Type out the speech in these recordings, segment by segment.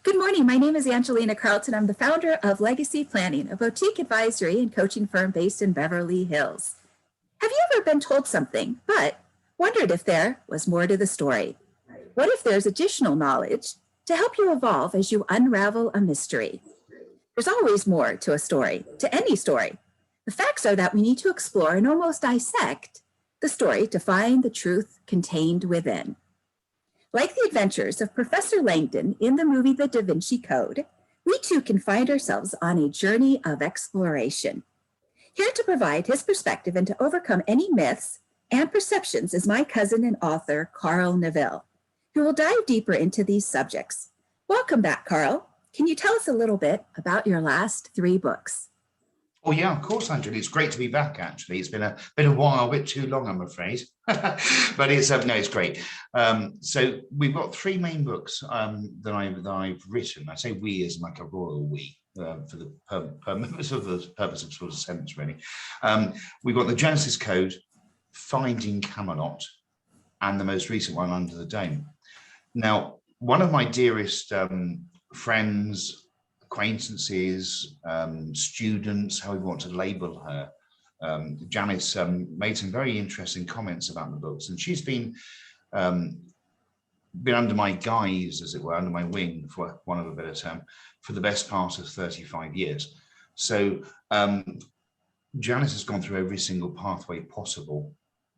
Good morning. My name is Angelina Carleton. I'm the founder of Legacy Planning, a boutique advisory and coaching firm based in Beverly Hills. Have you ever been told something, but wondered if there was more to the story? What if there's additional knowledge to help you evolve as you unravel a mystery? There's always more to a story, to any story. The facts are that we need to explore and almost dissect the story to find the truth contained within. Like the adventures of Professor Langdon in the movie The Da Vinci Code, we too can find ourselves on a journey of exploration. Here to provide his perspective and to overcome any myths and perceptions is my cousin and author, Karl Neville, who will dive deeper into these subjects. Welcome back, Karl. Can you tell us a little bit about your last 3 books? Oh yeah, of course, Angela. It's great to be back. Actually, it's been a while, a bit too long, I'm afraid. But it's no, it's great. So we've got 3 main books that I've written. I say we as like a royal we for the purpose of sort of sentence, really. We've got the Genesis Code, Finding Camelot, and the most recent one, Under the Dome. Now, one of my dearest friends, acquaintances, students, however you want to label her, Janice made some very interesting comments about the books, and she's been under my guise, as it were, under my wing, for want of a better term, for the best part of 35 years. So Janice has gone through every single pathway possible,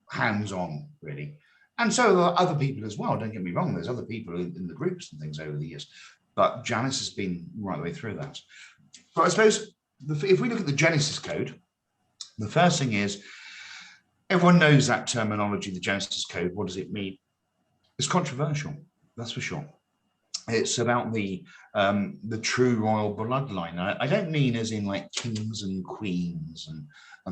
hands-on, really. And so are other people as well, don't get me wrong, there's other people in the groups and things over the years. But Janice has been right the way through that. But I suppose if we look at the Genesis Code, the first thing is, everyone knows that terminology, the Genesis Code. What does it mean? It's controversial, that's for sure. It's about the true royal bloodline. I don't mean as in like kings and queens and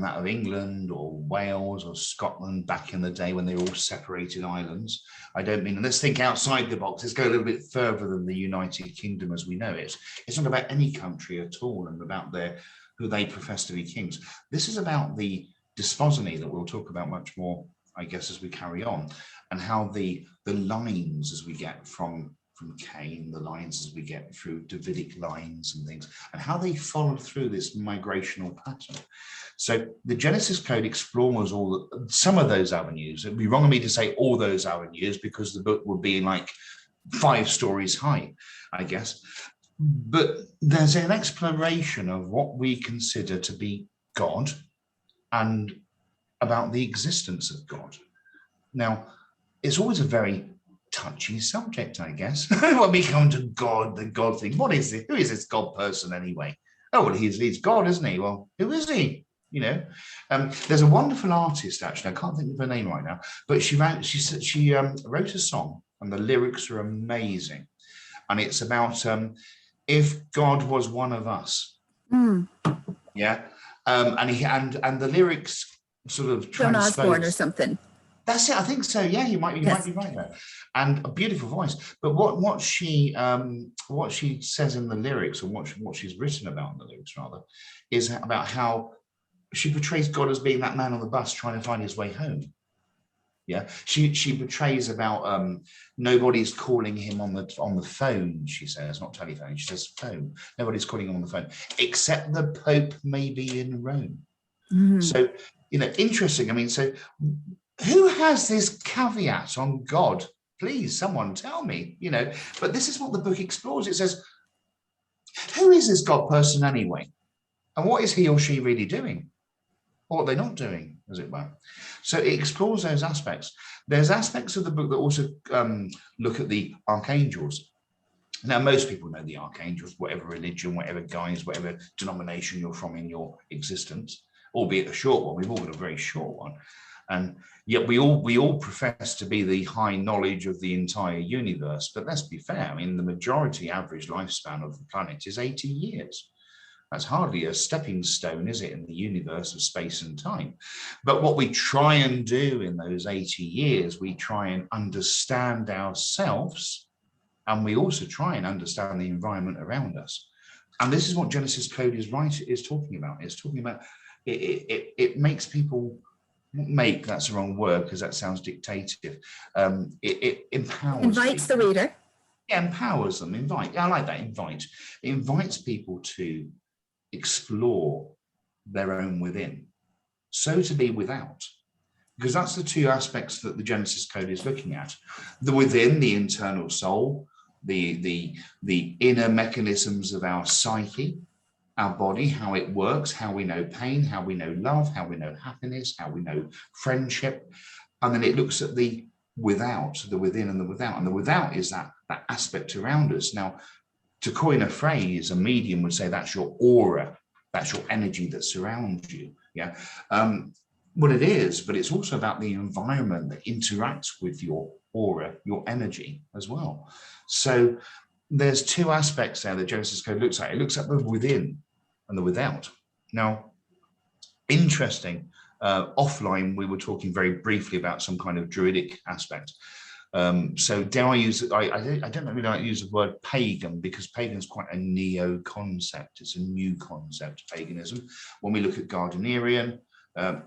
that of England or Wales or Scotland back in the day when they were all separated islands. I don't mean, and let's think outside the box, let's go a little bit further than the United Kingdom as we know it. It's not about any country at all and about who they profess to be kings. This is about the desposony that we'll talk about much more, I guess, as we carry on, and how the lines as we get from Cain, the lines as we get through Davidic lines and things, and how they follow through this migrational pattern. So the Genesis Code explores some of those avenues. It'd be wrong of me to say all those avenues because the book would be like 5 stories high, I guess. But there's an exploration of what we consider to be God and about the existence of God. Now, it's always a very touchy subject, I guess. When we come to God, the God thing, what is it? Who is this God person anyway? Oh, well, he's God, isn't he? Well, who is he? You know, there's a wonderful artist, actually, I can't think of her name right now, but she wrote a song, and the lyrics are amazing. And it's about if God was one of us. Yeah. And the lyrics sort of Joan Osborne or something. That's it. I think so. Yeah, you might be right there. And a beautiful voice. But what she says in the lyrics, or what she's written about in the lyrics rather, is about how she portrays God as being that man on the bus trying to find his way home. Yeah, she portrays about nobody's calling him on the phone. She says, not telephone. She says phone. Nobody's calling him on the phone except the Pope may be in Rome. So interesting. I mean, so who has this caveat on God? Please, someone tell me. But this is what the book explores. It says, who is this God person anyway, and what is he or she really doing? Or what are they not doing, as it were? So it explores those aspects. There's aspects of the book that also look at the archangels. Now, most people know the archangels, whatever religion, whatever guise, whatever denomination you're from in your existence, albeit a short one. We've all got a very short one. And yet we all profess to be the high knowledge of the entire universe. But let's be fair. I mean, the majority average lifespan of the planet is 80 years. That's hardly a stepping stone, is it, in the universe of space and time? But what we try and do in those 80 years, we try and understand ourselves, and we also try and understand the environment around us. And this is what Genesis Code is talking about. It's talking about it makes people make, that's the wrong word because that sounds dictative. It empowers Invites the reader. Yeah, empowers them, invite. Yeah, I like that, invite. It invites people to explore their own within, so to be without, because that's the two aspects that the Genesis Code is looking at. The within, the internal soul, the inner mechanisms of our psyche, our body, how it works, how we know pain, how we know love, how we know happiness, how we know friendship. And then it looks at the without, the within and the without. And the without is that aspect around us. Now, to coin a phrase, a medium would say that's your aura, that's your energy that surrounds you. Yeah. What it is, but it's also about the environment that interacts with your aura, your energy as well. So there's two aspects there that Genesis Code looks at. It looks at the within and the without. Now, interesting, offline, we were talking very briefly about some kind of druidic aspect. So dare I use, I don't really like to use the word pagan, because pagan is quite a neo concept. It's a new concept, paganism. When we look at Gardnerian,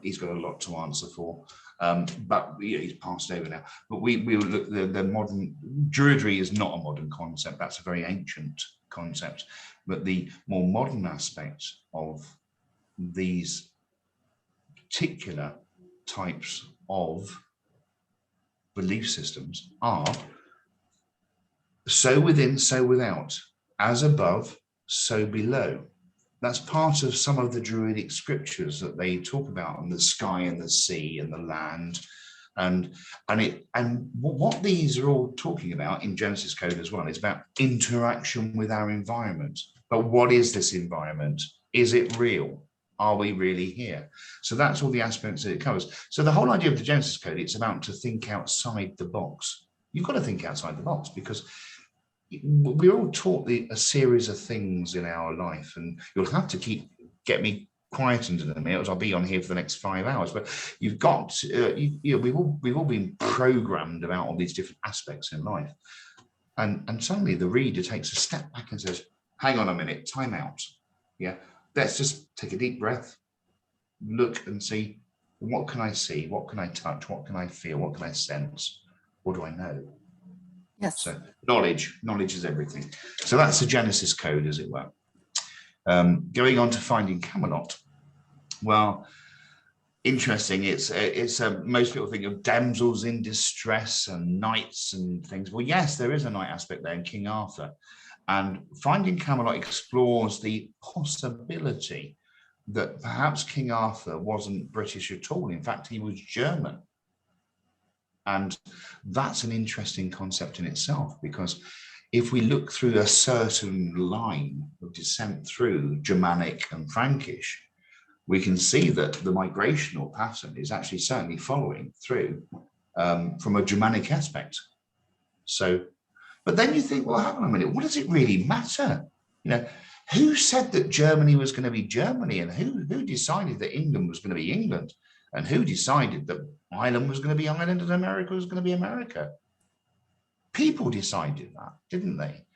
he's got a lot to answer for, but he's passed over now. But we will look, the modern Druidry is not a modern concept. That's a very ancient concept. But the more modern aspects of these particular types of belief systems are so within, so without, as above, so below. That's part of some of the Druidic scriptures that they talk about, on the sky and the sea and the land, and what these are all talking about in Genesis Code as well is about interaction with our environment. But what is this environment? Is it real? Are we really here? So that's all the aspects that it covers. So the whole idea of the Genesis Code, it's about to think outside the box. You've got to think outside the box, because we're all taught a series of things in our life, and you'll have to get me quietened in a minute, as I'll be on here for the next 5 hours. But you've got, we've all been programmed about all these different aspects in life, and suddenly the reader takes a step back and says, "Hang on a minute, time out. Yeah, let's just take a deep breath, look and see, what can I see? What can I touch? What can I feel? What can I sense? What do I know?" Yes. So knowledge is everything. So that's the Genesis Code, as it were. Going on to Finding Camelot. Well, interesting. It's most people think of damsels in distress and knights and things. Well, yes, there is a knight aspect there in King Arthur. And Finding Camelot explores the possibility that perhaps King Arthur wasn't British at all. In fact, he was German. And that's an interesting concept in itself, because if we look through a certain line of descent through Germanic and Frankish, we can see that the migrational pattern is actually certainly following through from a Germanic aspect. So, but then you think, well, hang on a minute, what does it really matter? You know, who said that Germany was going to be Germany, and who decided that England was going to be England, and who decided that Ireland was going to be Ireland and America was going to be America? People decided that, didn't they?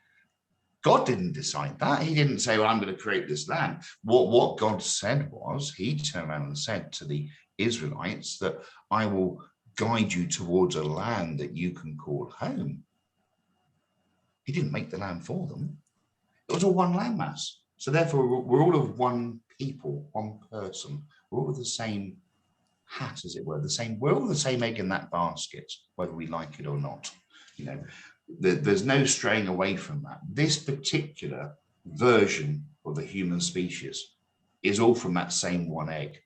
God didn't decide that. He didn't say, well, I'm going to create this land. What God said was, he turned around and said to the Israelites that I will guide you towards a land that you can call home. He didn't make the land for them. It was all one landmass. So therefore, we're all of one people, one person. We're all of the same hat, as it were. We're all the same egg in that basket, whether we like it or not. You know, there's no straying away from that. This particular version of the human species is all from that same one egg.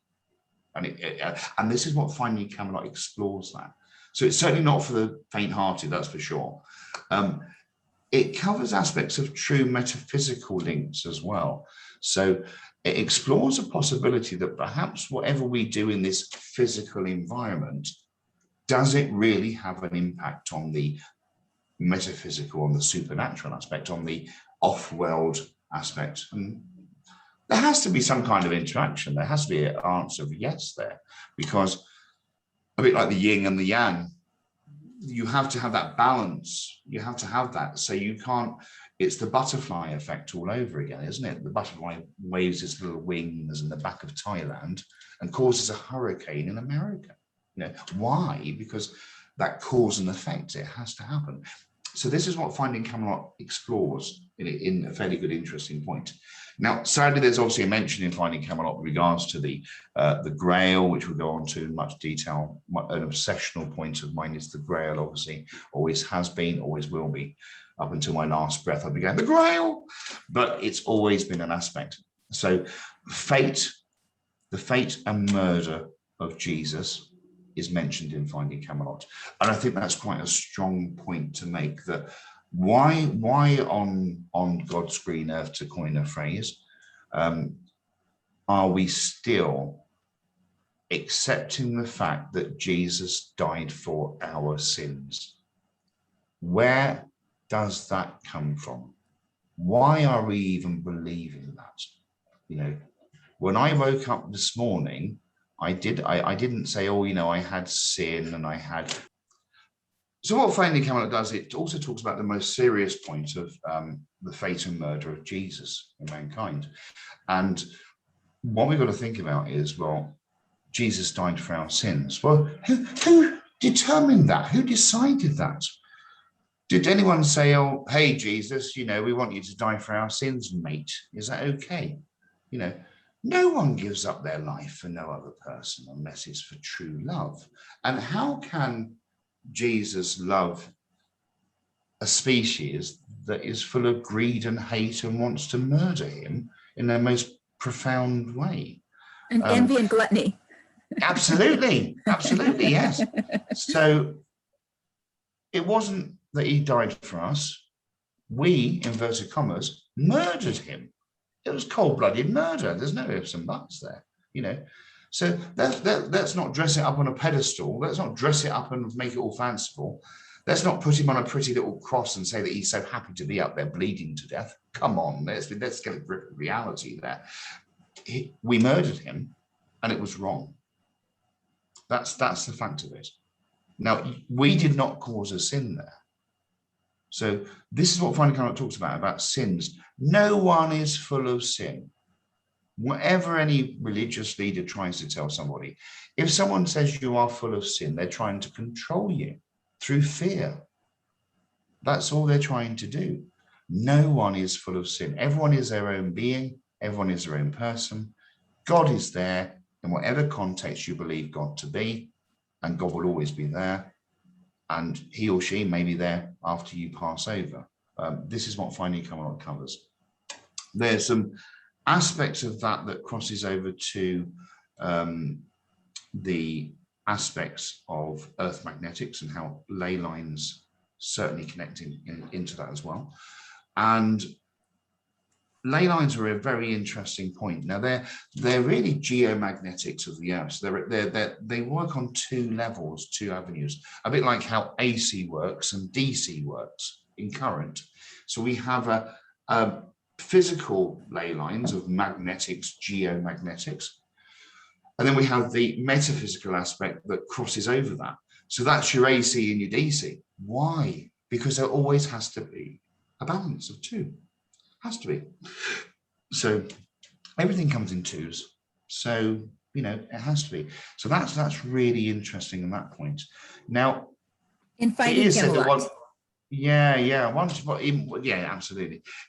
And this is what Finding Camelot explores that. So it's certainly not for the faint-hearted, that's for sure. It covers aspects of true metaphysical links as well. So it explores a possibility that perhaps whatever we do in this physical environment, does it really have an impact on the metaphysical, on the supernatural aspect, on the off-world aspect? And there has to be some kind of interaction. There has to be an answer of yes there, because a bit like the yin and the yang, you have to have that balance. You have to have that. So you can't, it's the butterfly effect all over again, isn't it? The butterfly waves its little wings in the back of Thailand and causes a hurricane in America. You know, why? Because that cause and effect, it has to happen. So this is what Finding Camelot explores in a fairly good, interesting point. Now, sadly, there's obviously a mention in Finding Camelot with regards to the grail, which we'll go on to in much detail. An obsessional point of mine is the grail, obviously, always has been, always will be. Up until my last breath, I'll be going, the grail, but it's always been an aspect. So fate, the fate and murder of Jesus is mentioned in Finding Camelot. And I think that's quite a strong point to make, that why on God's green earth, to coin a phrase, are we still accepting the fact that Jesus died for our sins? Where does that come from? Why are we even believing that? You know, when I woke up this morning, I didn't say, oh, you know, I had sin and I had. So what Finding Camelot does, it also talks about the most serious point of the fate and murder of Jesus in mankind. And what we've got to think about is, well, Jesus died for our sins. Well, who determined that? Who decided that? Did anyone say, oh, hey, Jesus, you know, we want you to die for our sins, mate? Is that okay? You know, no one gives up their life for no other person unless it's for true love. And how can Jesus love a species that is full of greed and hate and wants to murder him in the most profound way? And envy and gluttony. Absolutely, absolutely, yes. So it wasn't that he died for us. We, inverted commas, murdered him. It was cold-blooded murder. There's no ifs and buts there, you know. So let's not dress it up on a pedestal. Let's not dress it up and make it all fanciful. Let's not put him on a pretty little cross and say that he's so happy to be up there bleeding to death. Come on, let's get a grip of reality there. We murdered him, and it was wrong. That's the fact of it. Now, we did not cause a sin there. So this is what Finding Camelot talks about sins. No one is full of sin. Whatever any religious leader tries to tell somebody, if someone says you are full of sin, they're trying to control you through fear. That's all they're trying to do. No one is full of sin. Everyone is their own being. Everyone is their own person. God is there in whatever context you believe God to be, and God will always be there. And he or she may be there after you pass over. This is what Finding Camelot covers. There's some aspects of that crosses over to the aspects of earth magnetics and how ley lines certainly connect into that as well. And ley lines are a very interesting point. Now they're really geomagnetics of the earth. So they work on two levels, two avenues, a bit like how AC works and DC works in current. So we have a physical ley lines of magnetics, geomagnetics, and then we have the metaphysical aspect that crosses over that. So that's your AC and your DC. Why? Because there always has to be a balance of two. Has to be. So everything comes in twos. So, you know, it has to be. So that's really interesting in that point. Now, in Finding Camelot. Absolutely.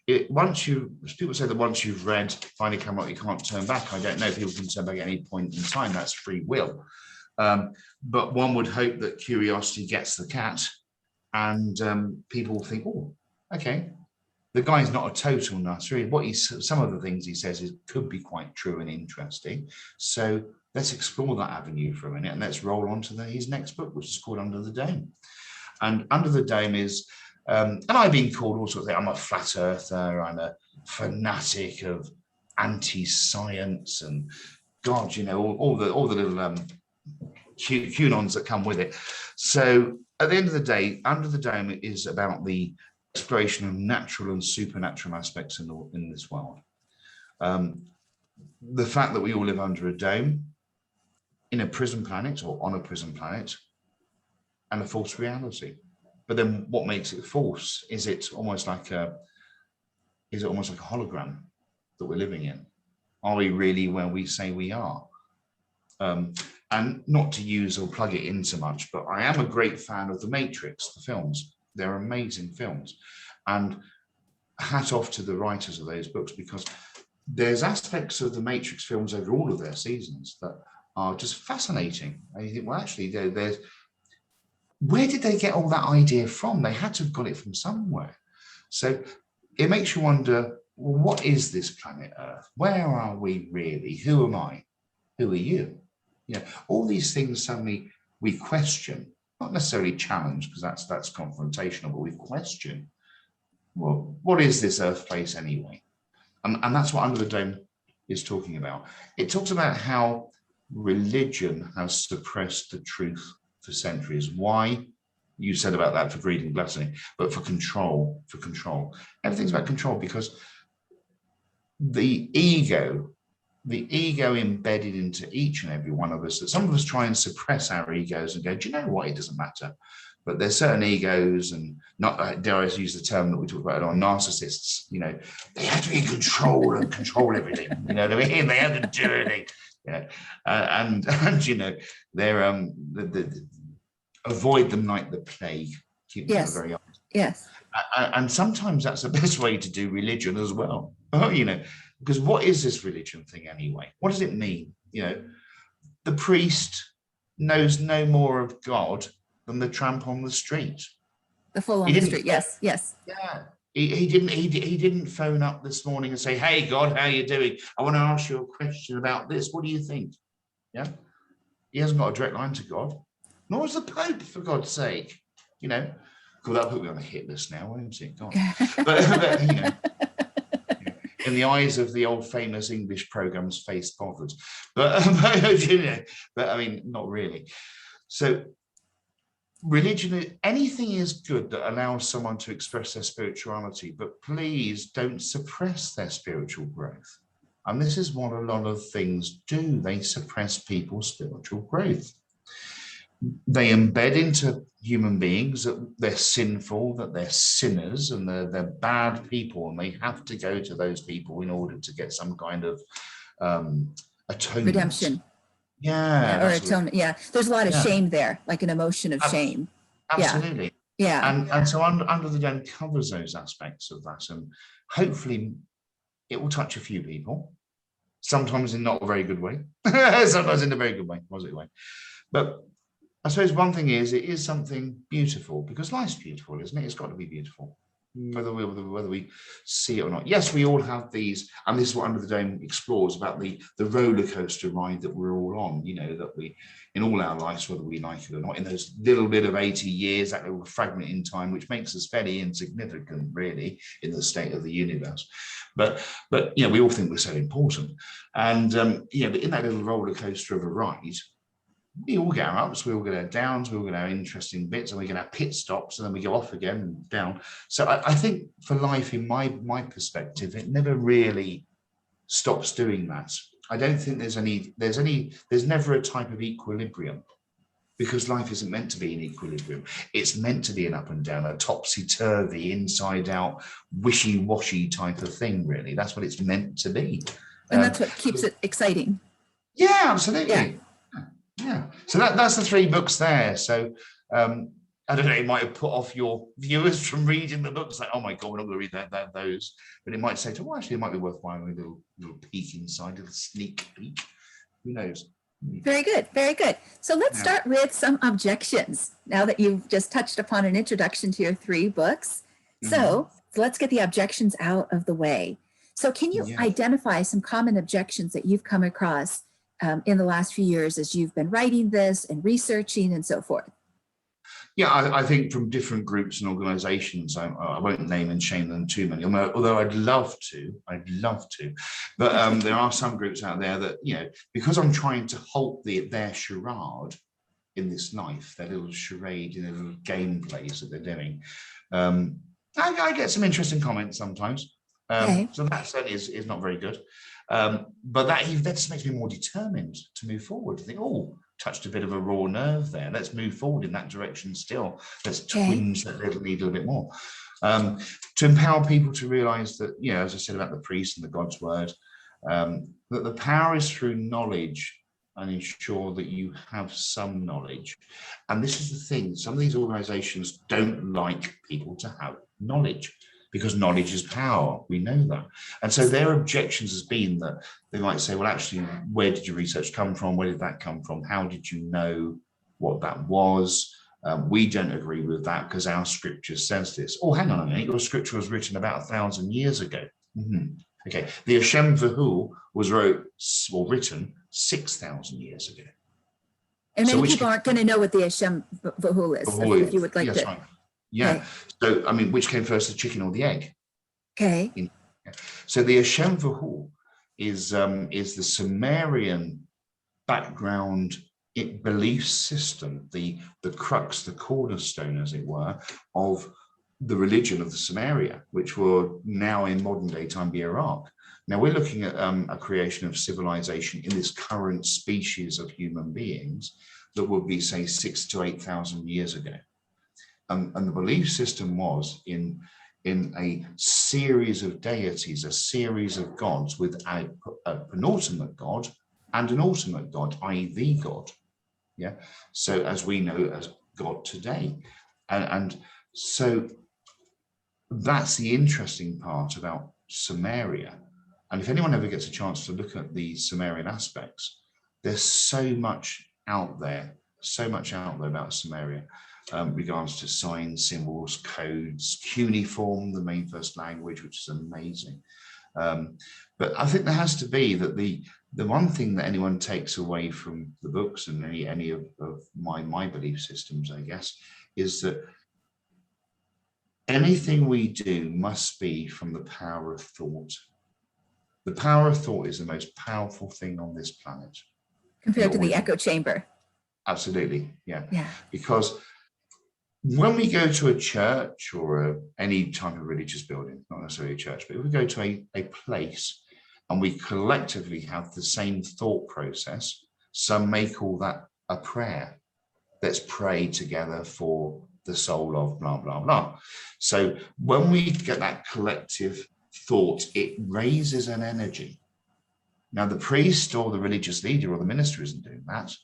People say that once you've read Finding Camelot, you can't turn back. I don't know if people can turn back at any point in time. That's free will. But one would hope that curiosity gets the cat, and people will think, oh, okay, the guy's not a total nutter. Some of the things he says could be quite true and interesting. So let's explore that avenue for a minute, and let's roll on to his next book, which is called Under the Dome. And Under the Dome is, and I've been called all sorts of things. I'm a flat earther. I'm a fanatic of anti-science, and God, you know, all the little QAnons that come with it. So at the end of the day, Under the Dome is about the exploration of natural and supernatural aspects in this world. The fact that we all live under a dome, in a prison planet or on a prison planet, and a false reality. But then what makes it false? Is it almost like a hologram that we're living in? Are we really where we say we are? And not to use or plug it in so much, but I am a great fan of The Matrix, the films. They're amazing films. And hat off to the writers of those books, because there's aspects of the Matrix films over all of their seasons that are just fascinating. And you think, well, actually, there's where did they get all that idea from? They had to have got it from somewhere. So it makes you wonder, well, what is this planet Earth? Where are we really? Who am I? Who are you? You know, all these things suddenly we question, not necessarily challenge, because that's confrontational, but we question, well, what is this Earth place anyway? And that's what Under the Dome is talking about. It talks about how religion has suppressed the truth for centuries. Why? You said about that for greed and gluttony, but for control, Everything's about control, because the ego embedded into each and every one of us, that some of us try and suppress our egos and go, do you know what, it doesn't matter. But there's certain egos, and not, dare I use the term that we talked about on narcissists, you know, they have to be in control and control everything, you know what I mean? They have to do everything. Yeah. And you know, they're avoid them like the plague. Keep them very honest. Yes. And sometimes that's the best way to do religion as well. Oh, you know, because what is this religion thing anyway? What does it mean? You know, the priest knows no more of God than the tramp on the street. The fool on the street. Yes. Yes. Yeah. He didn't phone up this morning and say, hey, God, how are you doing? I want to ask you a question about this. What do you think? Yeah. He hasn't got a direct line to God. Nor is the Pope, for God's sake. You know, cool, that'll put me on a hit list now, won't it? God. But you know, in the eyes of the old famous English programs, face bothered. But you know, but I mean, not really. So religion, anything is good that allows someone to express their spirituality, but please don't suppress their spiritual growth. And this is what a lot of things do. They suppress people's spiritual growth. They embed into human beings that they're sinful, that they're sinners, and they're bad people, and they have to go to those people in order to get some kind of atonement. Redemption. Yeah. Or atonement. Yeah. There's a lot of shame there, like an emotion of shame. Absolutely. Yeah. And so Under the Dome covers those aspects of that, and hopefully it will touch a few people, sometimes in not a very good way, sometimes in a very good way, positive way. But I suppose one thing is, it is something beautiful, because life's beautiful, isn't it? It's got to be beautiful, whether we see it or not. Yes, we all have these, and this is what Under the Dome explores about the roller coaster ride that we're all on, you know, that we, in all our lives, whether we like it or not, in those little bit of 80 years, that little fragment in time, which makes us fairly insignificant, really, in the state of the universe. But you know, we all think we're so important. And, you know, but in that little roller coaster of a ride, we all get our ups, we all get our downs, we all get our interesting bits, and we get our pit stops, and then we go off again and down. So I think for life, in my perspective, it never really stops doing that. I don't think there's never a type of equilibrium, because life isn't meant to be in equilibrium. It's meant to be an up and down, a topsy-turvy, inside-out, wishy-washy type of thing, really. That's what it's meant to be. And that's what keeps it exciting. Yeah, absolutely. Yeah, so that's the 3 books there. So I don't know, it might have put off your viewers from reading the books, like, oh my God, we're not going to read those. But it might say to, well, actually, it might be worthwhile, a little peek inside, a little sneak peek. Who knows? Very good, very good. So let's start with some objections, now that you've just touched upon an introduction to your 3 books. So let's get the objections out of the way. So can you identify some common objections that you've come across in the last few years as you've been writing this and researching and so forth? Yeah, I think from different groups and organizations, I won't name and shame them too many, although I'd love to, but there are some groups out there that, you know, because I'm trying to halt their charade in this life, their little charade, in their little game plays that they're doing, I get some interesting comments sometimes. So that certainly is not very good. But that just makes me more determined to move forward, to think, oh, touched a bit of a raw nerve there. Let's move forward in that direction still. Let's twinge that little needle a bit more. To empower people to realize that, you know, as I said about the priest and the God's word, that the power is through knowledge and ensure that you have some knowledge. And this is the thing, some of these organizations don't like people to have knowledge, because knowledge is power. We know that. And so their objections has been that they might say, well, actually, where did your research come from? Where did that come from? How did you know what that was? We don't agree with that because our scripture says this. Oh, hang on a minute, your scripture was written about 1,000 years ago. Okay, the Hashem Vahul was written 6,000 years ago. And many people aren't going to know what the Hashem Vahul is, if you would like to. Right. Yeah. Okay. So, I mean, which came first, the chicken or the egg? Okay. So the Hashem Vahul is the Sumerian background belief system, the crux, the cornerstone, as it were, of the religion of the Sumeria, which will now in modern day time be Iraq. Now we're looking at a creation of civilization in this current species of human beings that would be, say, 6,000 to 8,000 years ago. And the belief system was in a series of deities, a series of gods with a penultimate god and an ultimate god, i.e. the God. Yeah. So as we know as God today. And so that's the interesting part about Sumeria. And if anyone ever gets a chance to look at the Sumerian aspects, there's so much out there about Sumeria. Regards to signs, symbols, codes, cuneiform, the main first language, which is amazing. But I think there has to be that the one thing that anyone takes away from the books and any of my belief systems, I guess, is that anything we do must be from the power of thought. The power of thought is the most powerful thing on this planet. Compared to the echo chamber. Absolutely, yeah. Because when we go to a church or any type of religious building, not necessarily a church, but if we go to a place and we collectively have the same thought process, some may call that a prayer. Let's pray together for the soul of blah, blah, blah. So when we get that collective thought, it raises an energy. Now, the priest or the religious leader or the minister isn't doing that.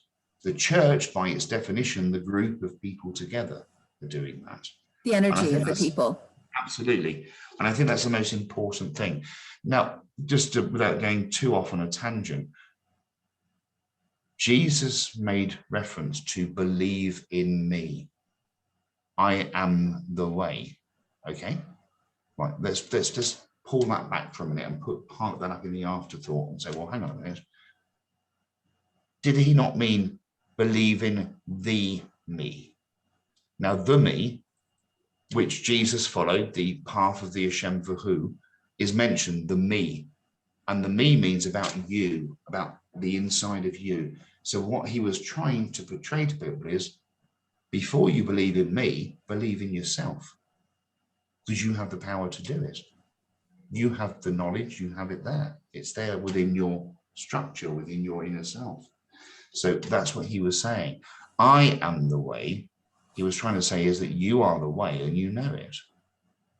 The church, by its definition, the group of people together, doing that. The energy of the people. Absolutely. And I think that's the most important thing. Now, without going too off on a tangent, Jesus made reference to believe in me. I am the way. Okay. Right. Let's just pull that back for a minute and park that up in the afterthought and say, well, hang on a minute. Did he not mean believe in the me? Now, the me, which Jesus followed, the path of the Hashem Vahu, is mentioned, the me. And the me means about you, about the inside of you. So what he was trying to portray to people is, before you believe in me, believe in yourself. Because you have the power to do it. You have the knowledge, you have it there. It's there within your structure, within your inner self. So that's what he was saying. I am the way. He was trying to say is that you are the way and you know it.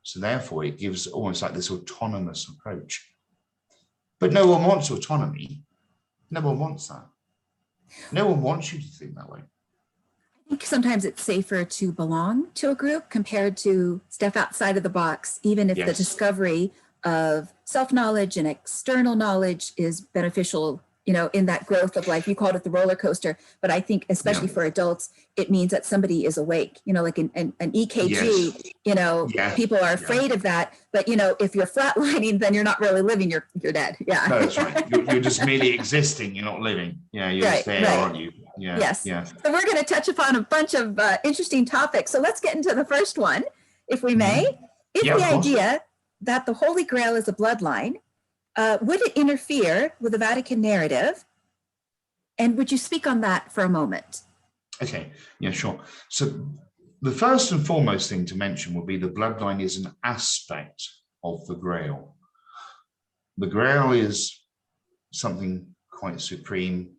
So therefore it gives almost like this autonomous approach. But no one wants autonomy. No one wants that. No one wants you to think that way. I think sometimes it's safer to belong to a group compared to step outside of the box, even if the discovery of self-knowledge and external knowledge is beneficial, in that growth of life. You called it the roller coaster, but I think especially for adults, it means that somebody is awake, like an EKG, people are afraid of that, but if you're flatlining, then you're not really living, you're dead. Yeah. No, that's right. You're just merely existing. You're not living. Yeah. You're just there, aren't you? Yeah. Yes. Yeah. So we're going to touch upon a bunch of interesting topics. So let's get into the first one, if we may. Is the idea that the Holy Grail is a bloodline, would it interfere with the Vatican narrative? And would you speak on that for a moment? Okay, yeah, sure. So the first and foremost thing to mention would be the bloodline is an aspect of the Grail. The Grail is something quite supreme.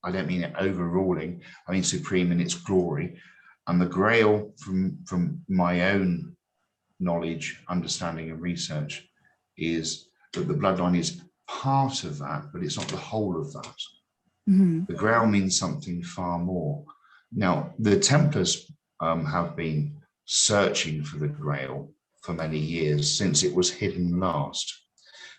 I don't mean it overruling. I mean supreme in its glory. And the Grail, from my own knowledge, understanding, and research, is that the bloodline is part of that, but it's not the whole of that. Mhm. The grail means something far more. Now, the Templars have been searching for the grail for many years since it was hidden last.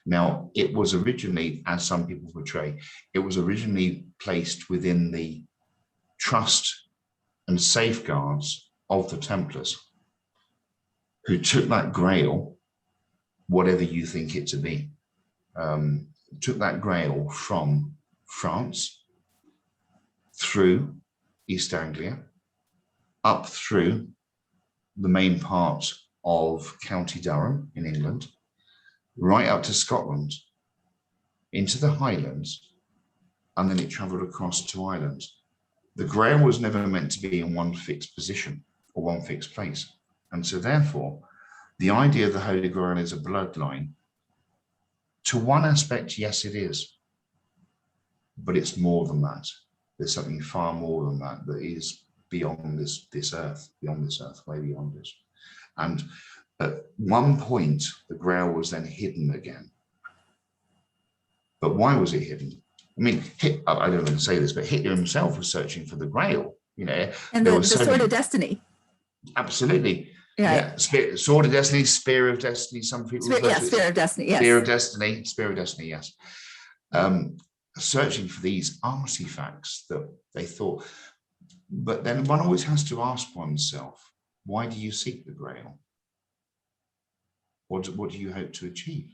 Now, it was originally, as some people portray, it was originally placed within the trust and safeguards of the Templars, who took that grail, whatever you think it to be, took that grail from France through East Anglia, up through the main part of County Durham in England, right up to Scotland, into the Highlands, and then it travelled across to Ireland. The grail was never meant to be in one fixed position or one fixed place. And so therefore, the idea of the Holy Grail is a bloodline. To one aspect, yes, it is. But it's more than that. There's something far more than that that is beyond this earth, way beyond this. And at one point, the grail was then hidden again. But why was it hidden? I mean, I don't want to say this, but Hitler himself was searching for the grail, you know. And the sword of destiny. Absolutely. Yeah. Sword of destiny, spear of destiny. Some people spear of destiny. Yes. Spear of destiny. Yes. Searching for these artifacts that they thought. But then one always has to ask oneself, why do you seek the grail? What do you hope to achieve?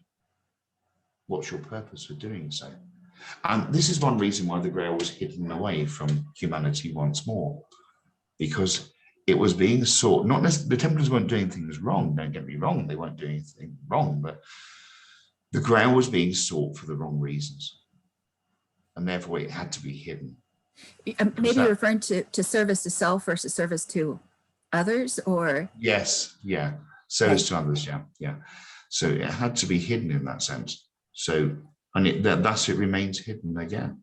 What's your purpose for doing so? And this is one reason why the grail was hidden away from humanity once more, because it was being sought. Not necessarily, the Templars weren't doing things wrong, don't get me wrong, they weren't doing anything wrong, but the grail was being sought for the wrong reasons. And therefore it had to be hidden. Maybe you're referring to service to self versus service to others, or? Yes, yeah, service to others, yeah. So it had to be hidden in that sense. So, and thus it remains hidden again.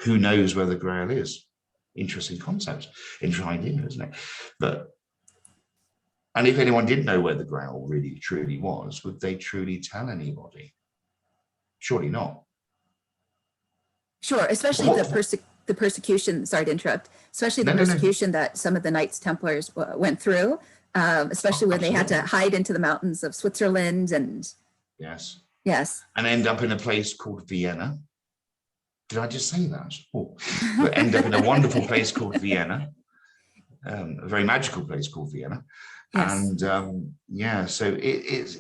Who knows where the grail is? Interesting concept, interesting idea, isn't it? And if anyone did know where the grail really truly was, would they truly tell anybody? Surely not. Sure, especially the persecution, sorry to interrupt, especially the persecution that some of the Knights Templars went through, especially when they had to hide into the mountains of Switzerland and... Yes. And end up in a place called Vienna. Did I just say that? Oh, but end up in a wonderful place called Vienna, a very magical place called Vienna. Yes. And so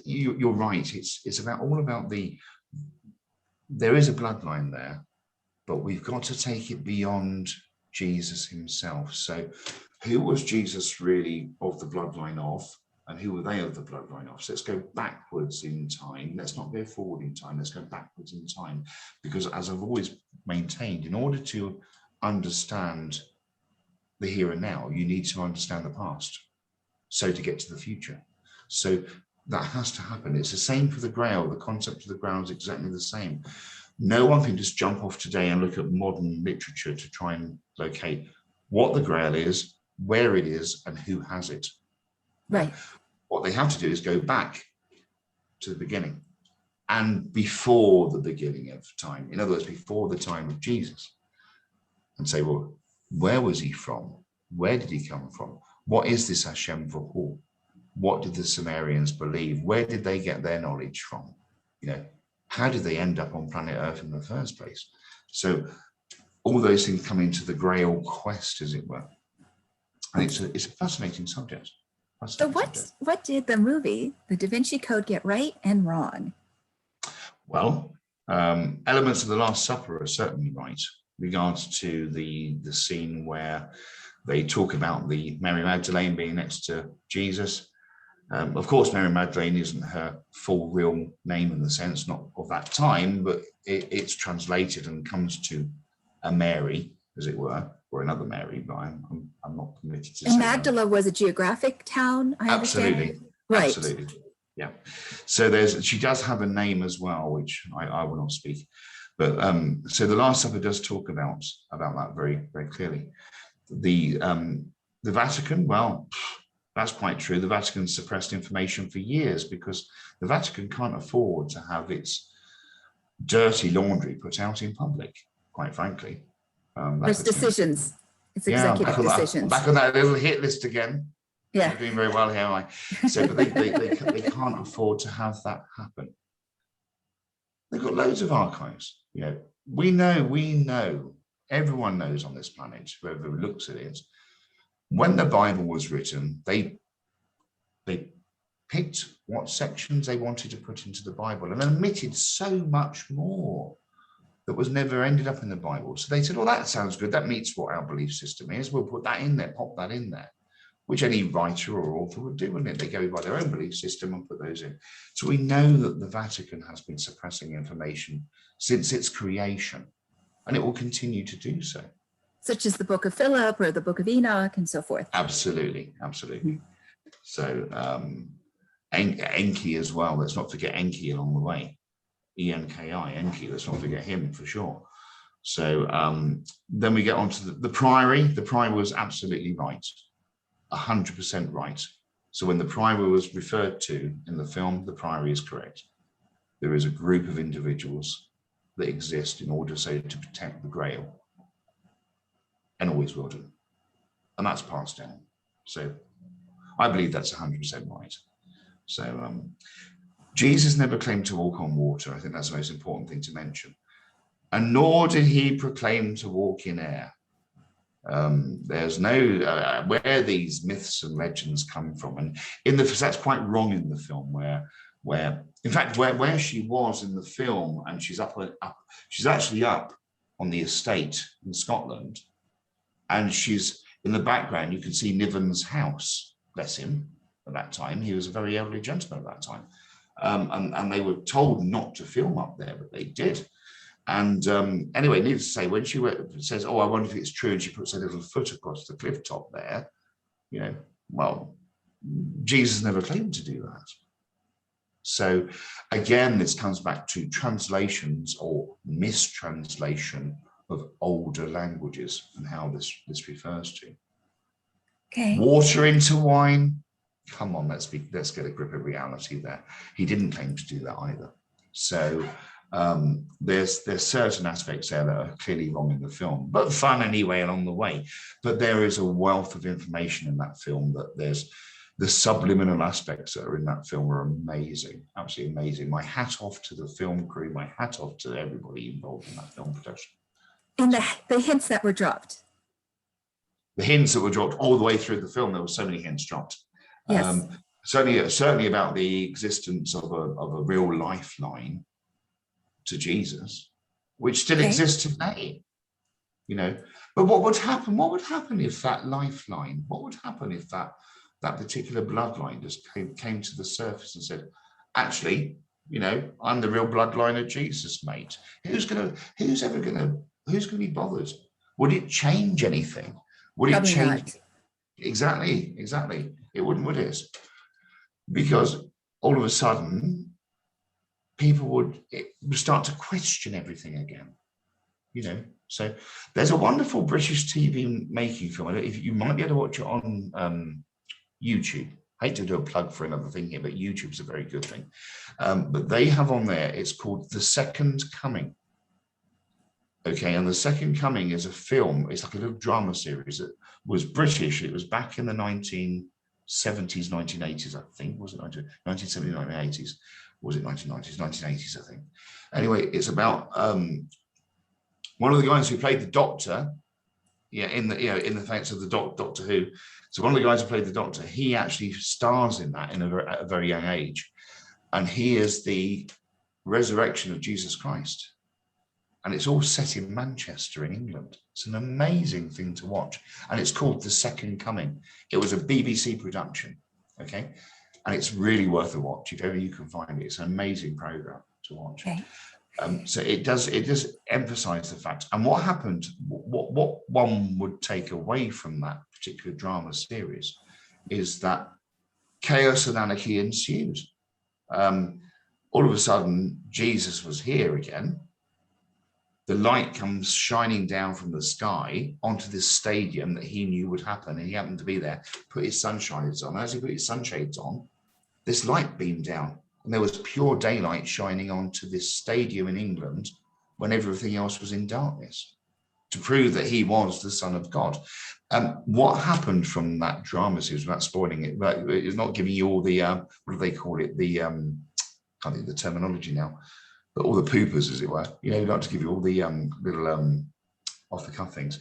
you're right. It's all about there is a bloodline there, but we've got to take it beyond Jesus himself. So who was Jesus really of the bloodline of? And who were they of the bloodline of? So let's go backwards in time. Let's not go forward in time. Let's go backwards in time. Because as I've always maintained, in order to understand the here and now, you need to understand the past. So to get to the future. So that has to happen. It's the same for the grail. The concept of the grail is exactly the same. No one can just jump off today and look at modern literature to try and locate what the grail is, where it is, and who has it. Right. What they have to do is go back to the beginning and before the beginning of time. In other words, before the time of Jesus, and say, well, where was he from? Where did he come from? What is this Hashem Vahor? What did the Sumerians believe? Where did they get their knowledge from? You know, how did they end up on planet Earth in the first place? So all those things come into the Grail quest, as it were. And it's a fascinating subject. So what did the movie, the Da Vinci Code, get right and wrong? Well, elements of the Last Supper are certainly right. Regards to the scene where they talk about the Mary Magdalene being next to Jesus. Of course, Mary Magdalene isn't her full real name in the sense, not of that time, but it's translated and comes to a Mary, as it were, or another Mary, but I'm not permitted to say. And Magdala was a geographic town, I understand? Absolutely. Right. Absolutely. Yeah. So she does have a name as well, which I will not speak. But so the Last Supper does talk about that very, very clearly. The Vatican, well, that's quite true. The Vatican suppressed information for years because the Vatican can't afford to have its dirty laundry put out in public. quite frankly. There's decisions. It's Yeah, executive decisions. back on that little hit list again. Yeah. Not doing very well here, am I? So, but they can't afford to have that happen. They've got loads of archives. You know, we know, everyone knows on this planet, whoever looks at it, when the Bible was written, they picked what sections they wanted to put into the Bible and omitted so much more that was never ended up in the Bible. So they said, well, that sounds good. That meets what our belief system is. We'll put that in there, pop that in there, which any writer or author would do, wouldn't it? They go by their own belief system and put those in. So we know that the Vatican has been suppressing information since its creation, and it will continue to do so. Such as the Book of Philip or the Book of Enoch and so forth. Absolutely, absolutely. So Enki as well. Let's not forget Enki along the way. E-N-K-I, Enki. Let's not forget him for sure. So then we get on to the priory. The priory was absolutely right. 100% right. So when the priory was referred to in the film, the priory is correct. There is a group of individuals that exist in order to protect the grail, and always will do. And that's passed down. So I believe that's 100% right. So Jesus never claimed to walk on water. I think that's the most important thing to mention. And nor did he proclaim to walk in air. There's no where these myths and legends come from, and that's quite wrong in the film. Where in fact where she was in the film, and she's she's actually up on the estate in Scotland, and she's in the background. You can see Niven's house. Bless him. At that time, he was a very elderly gentleman at that time, and they were told not to film up there, but they did. And anyway, needless to say, when she says, "Oh, I wonder if it's true," and she puts a little foot across the cliff top there, you know, well, Jesus never claimed to do that. So again, this comes back to translations or mistranslation of older languages and how this refers to. Okay. Water into wine. Come on, let's get a grip of reality there. He didn't claim to do that either. So there's certain aspects there that are clearly wrong in the film, but fun anyway along the way. But there is a wealth of information in that film. That there's the subliminal aspects that are in that film are amazing, absolutely amazing. My hat off to the film crew. My hat off to everybody involved in that film production. And the hints that were dropped. The hints that were dropped all the way through the film. There were so many hints dropped. Yes. Certainly about the existence of a real lifeline to Jesus, which still exists today, you know. But what would happen? What would happen if that lifeline? What would happen if that particular bloodline just came to the surface and said, "Actually, you know, I'm the real bloodline of Jesus, mate." Who's gonna be bothered? Would it change anything? Would Probably it change? not. Exactly. It wouldn't, would it? Because all of a sudden, people would start to question everything again, you know. So there's a wonderful British TV making film. If you might be able to watch it on YouTube. I hate to do a plug for another thing here, but YouTube's a very good thing. But they have on there, it's called The Second Coming. Okay, and The Second Coming is a film. It's like a little drama series that was British. It was back in the 1970s, 1980s, I think. Was it 1970s, 1980s? Was it 1990s, 1980s, I think. Anyway, it's about one of the guys who played the Doctor, in the face of the Doctor Who. So one of the guys who played the Doctor, he actually stars in that at a very young age. And he is the resurrection of Jesus Christ. And it's all set in Manchester in England. It's an amazing thing to watch. And it's called The Second Coming. It was a BBC production, okay? And it's really worth a watch if ever you can find it. It's an amazing program to watch. Okay. So it does emphasize the fact. And what happened, what one would take away from that particular drama series is that chaos and anarchy ensued. All of a sudden, Jesus was here again. The light comes shining down from the sky onto this stadium that he knew would happen, and he happened to be there, put his sunshades on. As he put his sunshades on, this light beamed down, and there was pure daylight shining onto this stadium in England when everything else was in darkness, to prove that he was the Son of God. What happened from that drama series, without spoiling it, but it's not giving you all the, what do they call it? The, I can't think of the terminology now, but all the poopers, as it were. You know, not to give you all the little off the cuff things.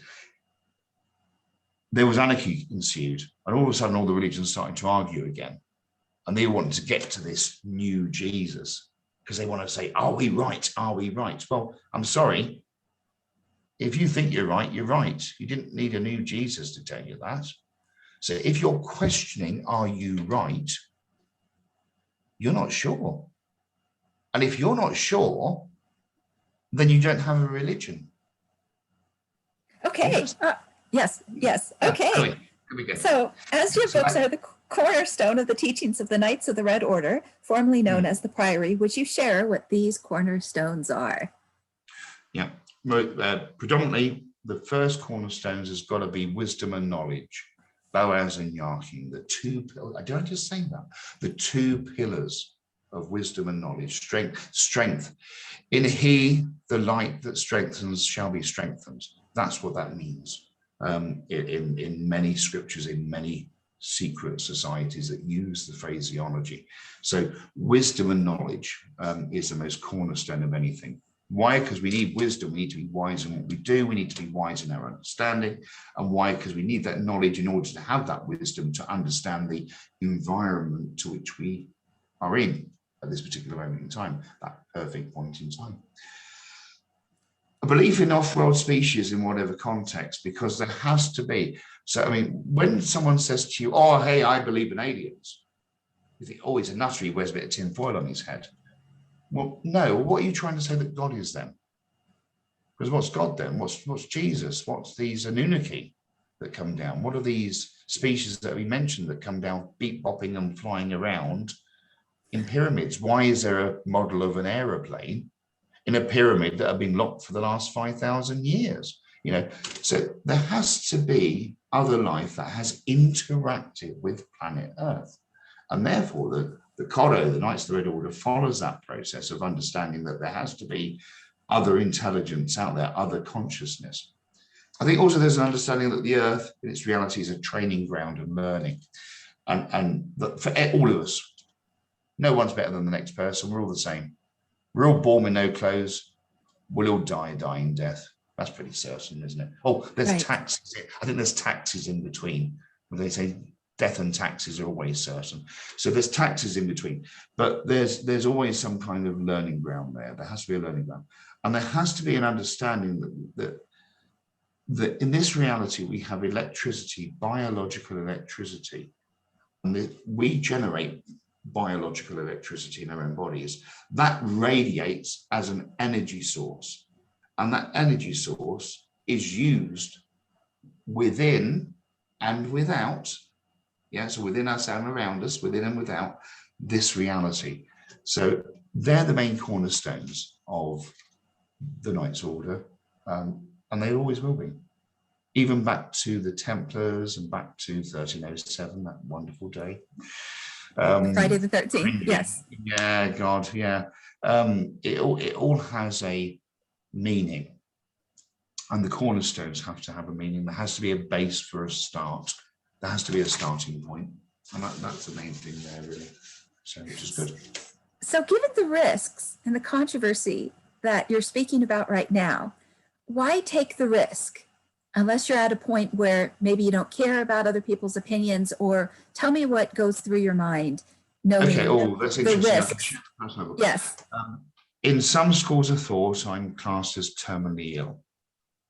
There was anarchy ensued, and all of a sudden all the religions started to argue again. And they wanted to get to this new Jesus because they want to say, are we right? Are we right? Well, I'm sorry. If you think you're right, you're right. You didn't need a new Jesus to tell you that. So if you're questioning, are you right? You're not sure. And if you're not sure, then you don't have a religion. Okay. Yes. Okay. Here we go. So as your books are the cornerstone of the teachings of the Knights of the Red Order, formerly known as the Priory, would you share what these cornerstones are? Yeah. Predominantly, the first cornerstones has got to be wisdom and knowledge. Boaz and Yakin, the two, did I just say that? The two pillars of wisdom and knowledge, strength. In he, the light that strengthens shall be strengthened. That's what that means. In many scriptures, in many secret societies that use the phraseology. So wisdom and knowledge is the most cornerstone of anything. Why? Because we need wisdom. We need to be wise in what we do. We need to be wise in our understanding. And why? Because we need that knowledge in order to have that wisdom to understand the environment to which we are in at this particular moment in time, that perfect point in time. A belief in off-world species in whatever context, because there has to be. So, I mean, when someone says to you, oh, hey, I believe in aliens, you think, oh, he's a nutter, he wears a bit of tin foil on his head. Well, no, what are you trying to say that God is then? Because what's God then? What's Jesus? What's these Anunnaki that come down? What are these species that we mentioned that come down beep bopping and flying around in pyramids? Why is there a model of an aeroplane in a pyramid that have been locked for the last 5,000 years? You know, so there has to be other life that has interacted with planet Earth. And therefore, the Kodo, the Knights of the Red Order, follows that process of understanding that there has to be other intelligence out there, other consciousness. I think also there's an understanding that the Earth, in its reality, is a training ground of learning. And that for all of us, no one's better than the next person. We're all the same. We're all born with no clothes. We'll all die a dying death. That's pretty certain, isn't it? Oh, there's taxes. I think there's taxes in between. They say death and taxes are always certain. So there's taxes in between. But there's always some kind of learning ground there. There has to be a learning ground. And there has to be an understanding that in this reality, we have electricity, biological electricity. And that we generate biological electricity in our own bodies that radiates as an energy source, and that energy source is used within and without, so within us and around us, within and without this reality. So they're the main cornerstones of the Knights Order, and they always will be, even back to the Templars and back to 1307, that wonderful day. Friday the 13th, yes. Yeah, God, yeah. It all has a meaning, and the cornerstones have to have a meaning. There has to be a base for a start. There has to be a starting point, and that's the main thing there, really. So, which is good. So, given the risks and the controversy that you're speaking about right now, why take the risk? Unless you're at a point where maybe you don't care about other people's opinions, or tell me what goes through your mind. Okay, that's interesting. Risks. Yes. In some schools of thought, I'm classed as terminally ill.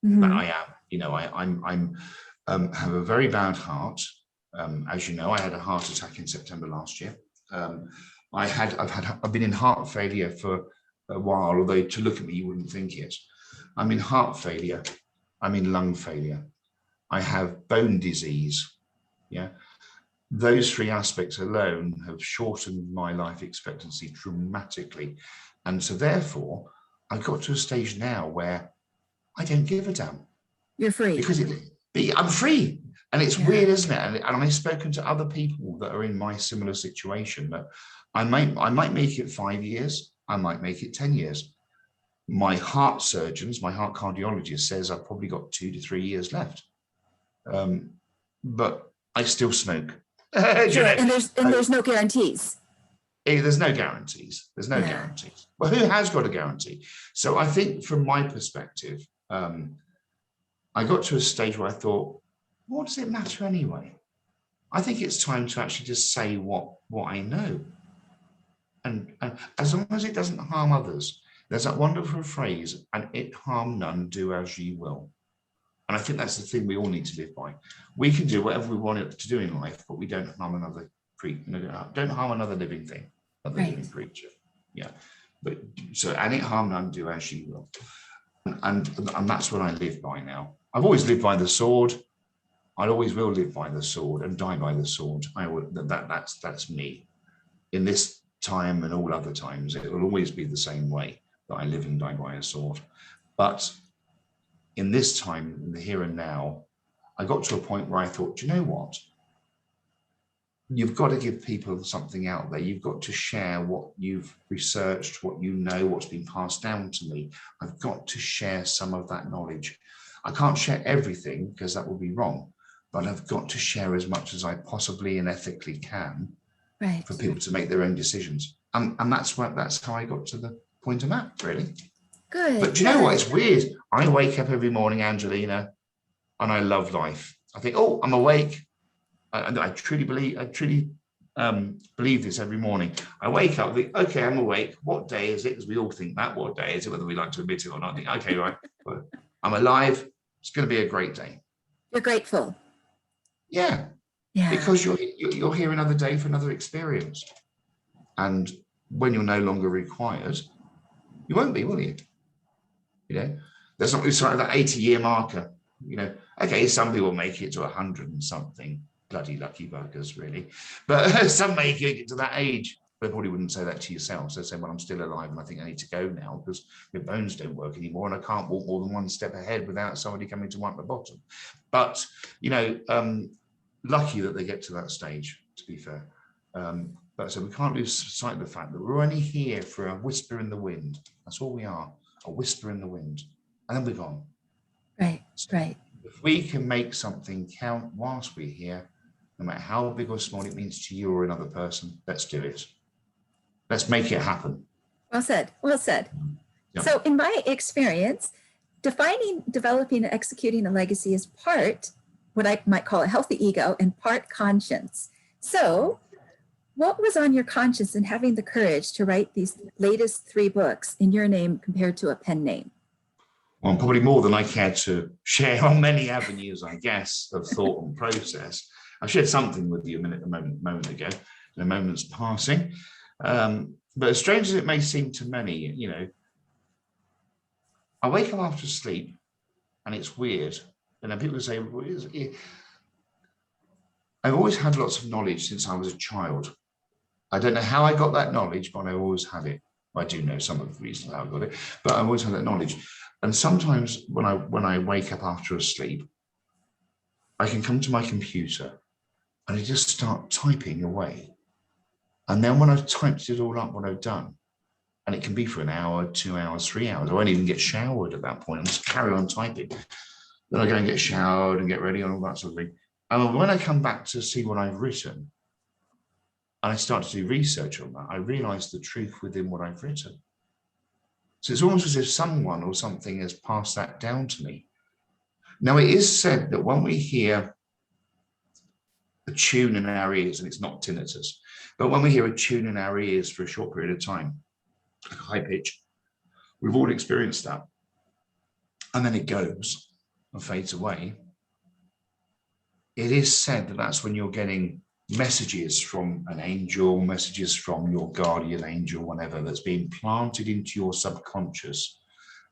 Mm-hmm. But I am. I'm have a very bad heart. As you know, I had a heart attack in September last year. I've been in heart failure for a while, although to look at me, you wouldn't think it. I'm in heart failure. I'm in lung failure. I have bone disease. Yeah. Those three aspects alone have shortened my life expectancy dramatically. And so therefore, I've got to a stage now where I don't give a damn. You're free. Because I'm free. And it's weird, isn't it? And I've spoken to other people that are in my similar situation, that I might make it 5 years. I might make it 10 years. My heart surgeons, my heart cardiologist says I've probably got 2 to 3 years left. But I still smoke. Sure, and there's no guarantees. There's no guarantees. There's no guarantees. Well, who has got a guarantee? So I think from my perspective, I got to a stage where I thought, what does it matter anyway? I think it's time to actually just say what I know. And as long as it doesn't harm others, there's that wonderful phrase, and it harm none, do as ye will. And I think that's the thing we all need to live by. We can do whatever we want to do in life, but we don't harm another don't harm another living thing, another living creature. Yeah. But so, and it harm none, do as ye will. And that's what I live by now. I've always lived by the sword. I always will live by the sword and die by the sword. That's me. In this time and all other times, it will always be the same way that I live and die by a sword. But in this time, in the here and now, I got to a point where I thought, do you know what? You've got to give people something out there. You've got to share what you've researched, what you know, what's been passed down to me. I've got to share some of that knowledge. I can't share everything because that would be wrong, but I've got to share as much as I possibly and ethically can for people to make their own decisions. And that's how I got to the point I'm at, really. Good. But do you know what? It's weird. I wake up every morning, Angelina, and I love life. I think, oh, I'm awake. I truly believe this every morning. I wake up, think, okay, I'm awake. What day is it? Because we all think that. What day is it? Whether we like to admit it or not. I think, okay, right. I'm alive. It's going to be a great day. You're grateful. Yeah. Because you're here another day for another experience. And when you're no longer required, you won't be, will you? You know, there's not sort of that 80-year marker. You know, okay, some people make it to 100 and something. Bloody lucky buggers, really. But some may get to that age. They probably wouldn't say that to yourself. They'd say, well, I'm still alive and I think I need to go now because my bones don't work anymore and I can't walk more than one step ahead without somebody coming to wipe my bottom. But, you know, lucky that they get to that stage, to be fair. But so we can't lose sight of the fact that we're only here for a whisper in the wind. That's all we are, a whisper in the wind. And then we're gone. Right. If we can make something count whilst we're here, no matter how big or small it means to you or another person, let's do it. Let's make it happen. Well said. Yeah. So in my experience, defining, developing, and executing a legacy is part what I might call a healthy ego and part conscience. So what was on your conscience in having the courage to write these latest 3 books in your name compared to a pen name? Well, probably more than I care to share on many avenues, I guess, of thought and process. I shared something with you a moment ago, in a moment's passing. But as strange as it may seem to many, you know, I wake up after sleep and it's weird. And then people say, well, I've always had lots of knowledge since I was a child. I don't know how I got that knowledge, but I always had it. I do know some of the reasons how I got it, but I've always had that knowledge. And sometimes when I wake up after a sleep, I can come to my computer and I just start typing away. And then when I've typed it all up, what I've done, and it can be for an hour, 2 hours, 3 hours, I won't even get showered at that point. I'm just carry on typing. Then I go and get showered and get ready and all that sort of thing. And when I come back to see what I've written, and I start to do research on that, I realize the truth within what I've written. So it's almost as if someone or something has passed that down to me. Now, it is said that when we hear a tune in our ears, and it's not tinnitus, but when we hear a tune in our ears for a short period of time, like a high pitch, we've all experienced that. And then it goes and fades away. It is said that that's when you're getting messages from an angel, messages from your guardian angel, whatever, that's being planted into your subconscious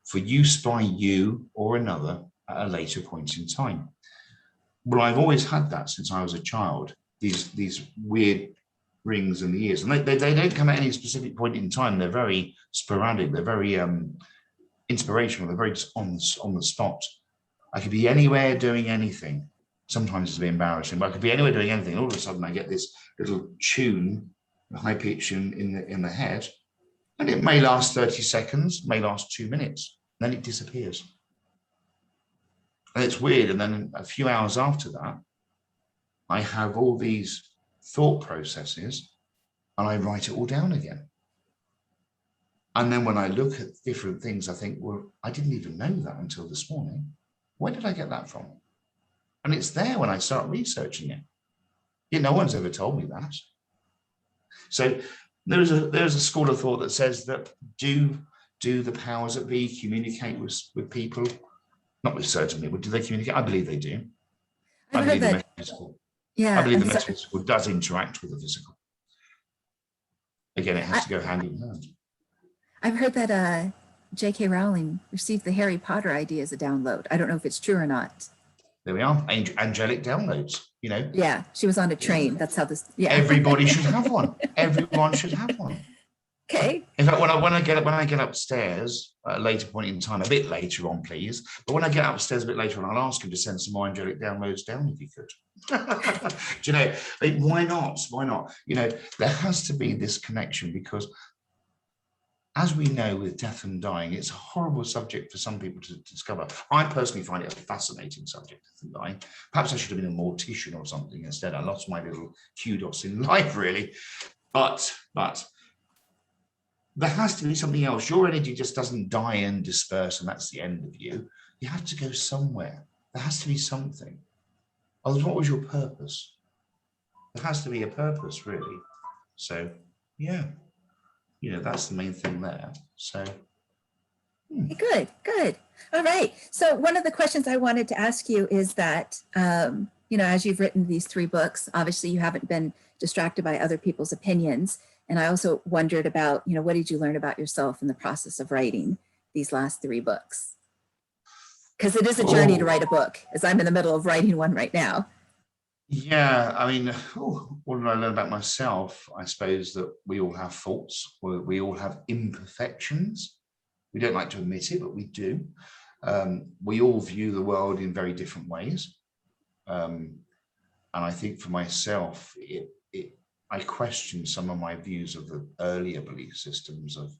for use by you or another at a later point in time. Well, I've always had that since I was a child, these weird rings in the ears. And they don't come at any specific point in time. They're very sporadic. They're very inspirational. They're very just on the spot. I could be anywhere doing anything. Sometimes it's a bit embarrassing, but I could be anywhere doing anything. All of a sudden I get this little tune, high pitch in the head, And it may last 30 seconds, may last 2 minutes, then it disappears. And it's weird. And then a few hours after that, I have all these thought processes and I write it all down again. And then when I look at different things, I think, well, I didn't even know that until this morning. Where did I get that from? And it's there when I start researching it. No one's ever told me that. So there's a school of thought that says that do the powers that be communicate with people? Not with certain people. Do they communicate? I believe they do. I believe the metaphysical. Yeah. I believe the metaphysical does interact with the physical. Again, it has to go hand in hand. I've heard that J.K. Rowling received the Harry Potter idea as a download. I don't know if it's true or not. There we are, angelic downloads, Yeah, she was on a train. That's how this, yeah. Everybody should have one. Everyone should have one. Okay. In fact, when I get upstairs at a later point in time, a bit later on, please, but when I get upstairs a bit later on, I'll ask him to send some more angelic downloads down if he could. Do why not? Why not? There has to be this connection because as we know with death and dying, it's a horrible subject for some people to discover. I personally find it a fascinating subject, death and dying. Perhaps I should have been a mortician or something instead. I lost my little kudos in life, really. But there has to be something else. Your energy just doesn't die and disperse, and that's the end of you. You have to go somewhere. There has to be something. Otherwise, what was your purpose? There has to be a purpose, really. So, yeah. That's the main thing there. So, Good. All right. So one of the questions I wanted to ask you is that, as you've written these 3 books, obviously you haven't been distracted by other people's opinions. And I also wondered about, what did you learn about yourself in the process of writing these last 3 books? Because it is a journey to write a book, as I'm in the middle of writing one right now. Yeah, I mean, what did I learn about myself? I suppose that we all have faults. We all have imperfections. We don't like to admit it, but we do. We all view the world in very different ways. And I think for myself, I question some of my views of the earlier belief systems of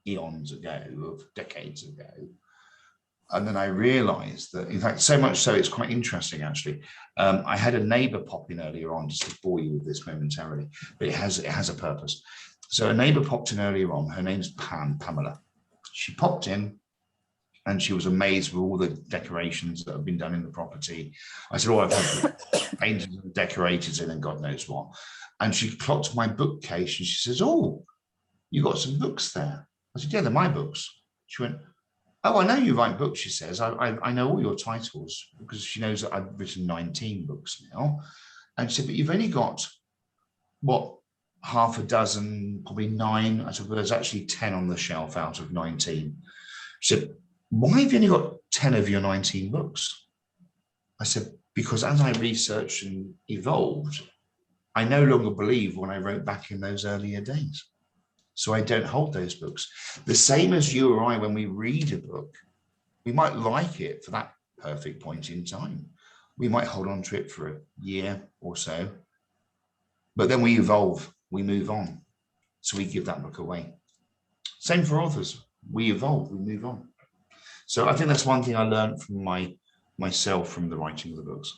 eons ago, of decades ago. And then I realized that, in fact, so much so, it's quite interesting, actually. I had a neighbor pop in earlier on, just to bore you with this momentarily, but it has a purpose. So a neighbor popped in earlier on. Her name's Pamela. She popped in and she was amazed with all the decorations that have been done in the property. I said, I've had painters and decorators in and God knows what. And she clocked my bookcase and she says, you got some books there. I said, yeah, they're my books. She went, I know you write books, she says. I know all your titles because she knows that I've written 19 books now. And she said, but you've only got, half a dozen, probably 9. I said, well, there's actually 10 on the shelf out of 19. She said, why have you only got 10 of your 19 books? I said, because as I researched and evolved, I no longer believe what I wrote back in those earlier days. So I don't hold those books. The same as you or I, when we read a book, we might like it for that perfect point in time. We might hold on to it for a year or so, but then we evolve, we move on. So we give that book away. Same for authors. We evolve, we move on. So I think that's one thing I learned from myself from the writing of the books.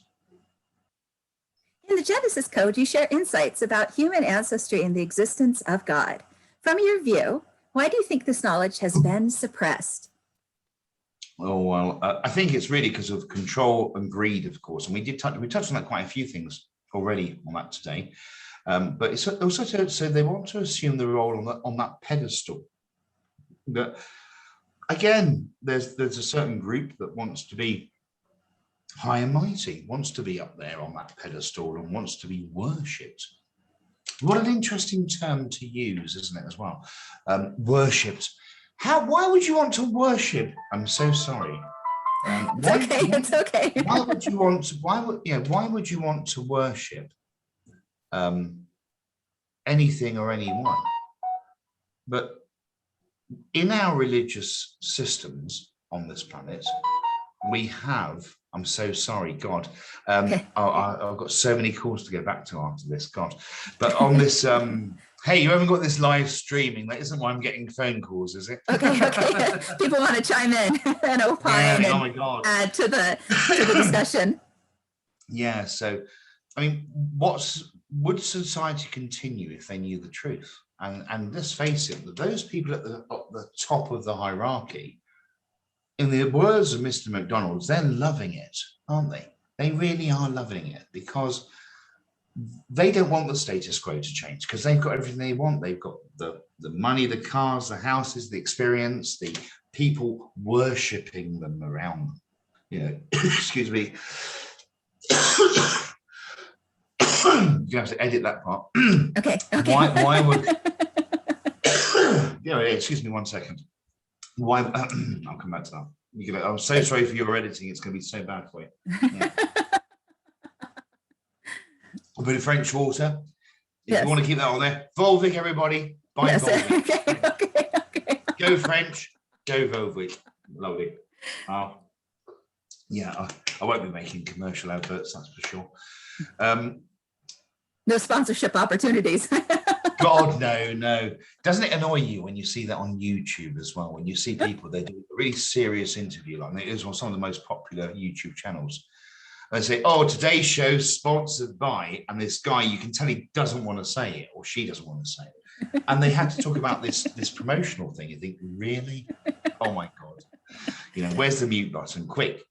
In the Genesis Code, you share insights about human ancestry and the existence of God. From your view, why do you think this knowledge has been suppressed? Oh, well, I think it's really because of control and greed, of course. And we touched on that quite a few things already on that today. But it's also so they want to assume the role on that pedestal. But again, there's a certain group that wants to be high and mighty, wants to be up there on that pedestal and wants to be worshipped. What an interesting term to use, isn't it, as well? Worshipped. Why would you want to worship? I'm so sorry. It's okay. Why would you want to worship anything or anyone? But in our religious systems on this planet, we have, I'm so sorry, God. I've got so many calls to go back to after this, God. But on this Hey, you haven't got this live streaming. That isn't why I'm getting phone calls, is it? Okay. People want to chime in and opine Yeah, oh my and God. add to the discussion. Yeah, so, I mean, would society continue if they knew the truth? And let's face it, those people at the top of the hierarchy, in the words of Mr. McDonald's, they're loving it, aren't they? They really are loving it, because they don't want the status quo to change, because they've got everything they want. They've got the money, the cars, the houses, the experience, the people worshipping them around them. You know, excuse me. You have to edit that part. Okay. Why would? Yeah, excuse me 1 second. Why? I'll come back to that. I'm so sorry for your editing. It's going to be so bad for you. Yeah. A bit of French water. If you want to keep that on there. Volvic, everybody. Buy Volvic. Okay. Go French. Go Volvic. Lovely. Yeah, I won't be making commercial adverts, that's for sure. No sponsorship opportunities. God, no. Doesn't it annoy you when you see that on YouTube as well? When you see people, they do a really serious interview, like it is on some of the most popular YouTube channels. They say, oh, today's show sponsored by, and this guy, you can tell he doesn't want to say it, or she doesn't want to say it. And they had to talk about this promotional thing. You think, really? Oh my God. You know, where's the mute button? Quick.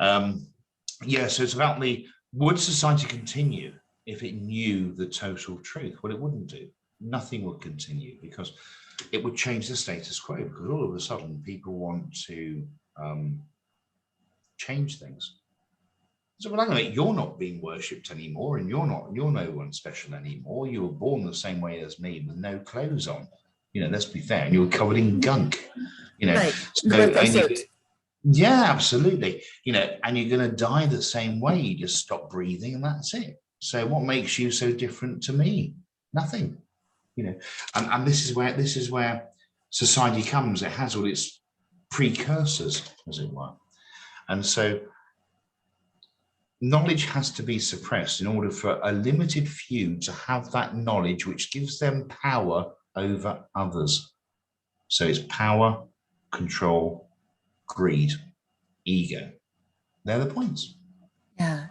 Yeah, so it's about would society continue if it knew the total truth? Well, it wouldn't do. Nothing would continue, because it would change the status quo, because all of a sudden people want to change things. So, well, hang on, you're not being worshipped anymore, and you're no one special anymore. You were born the same way as me with no clothes on. You know, let's be fair, and you were covered in gunk. You know, right. Yeah, absolutely. You know, and you're going to die the same way. You just stop breathing, and that's it. So, what makes you so different to me? Nothing. You know, and this is where society comes. It has all its precursors, as it were, and so knowledge has to be suppressed in order for a limited few to have that knowledge, which gives them power over others. So it's power, control, greed, ego. They're the points. Yeah.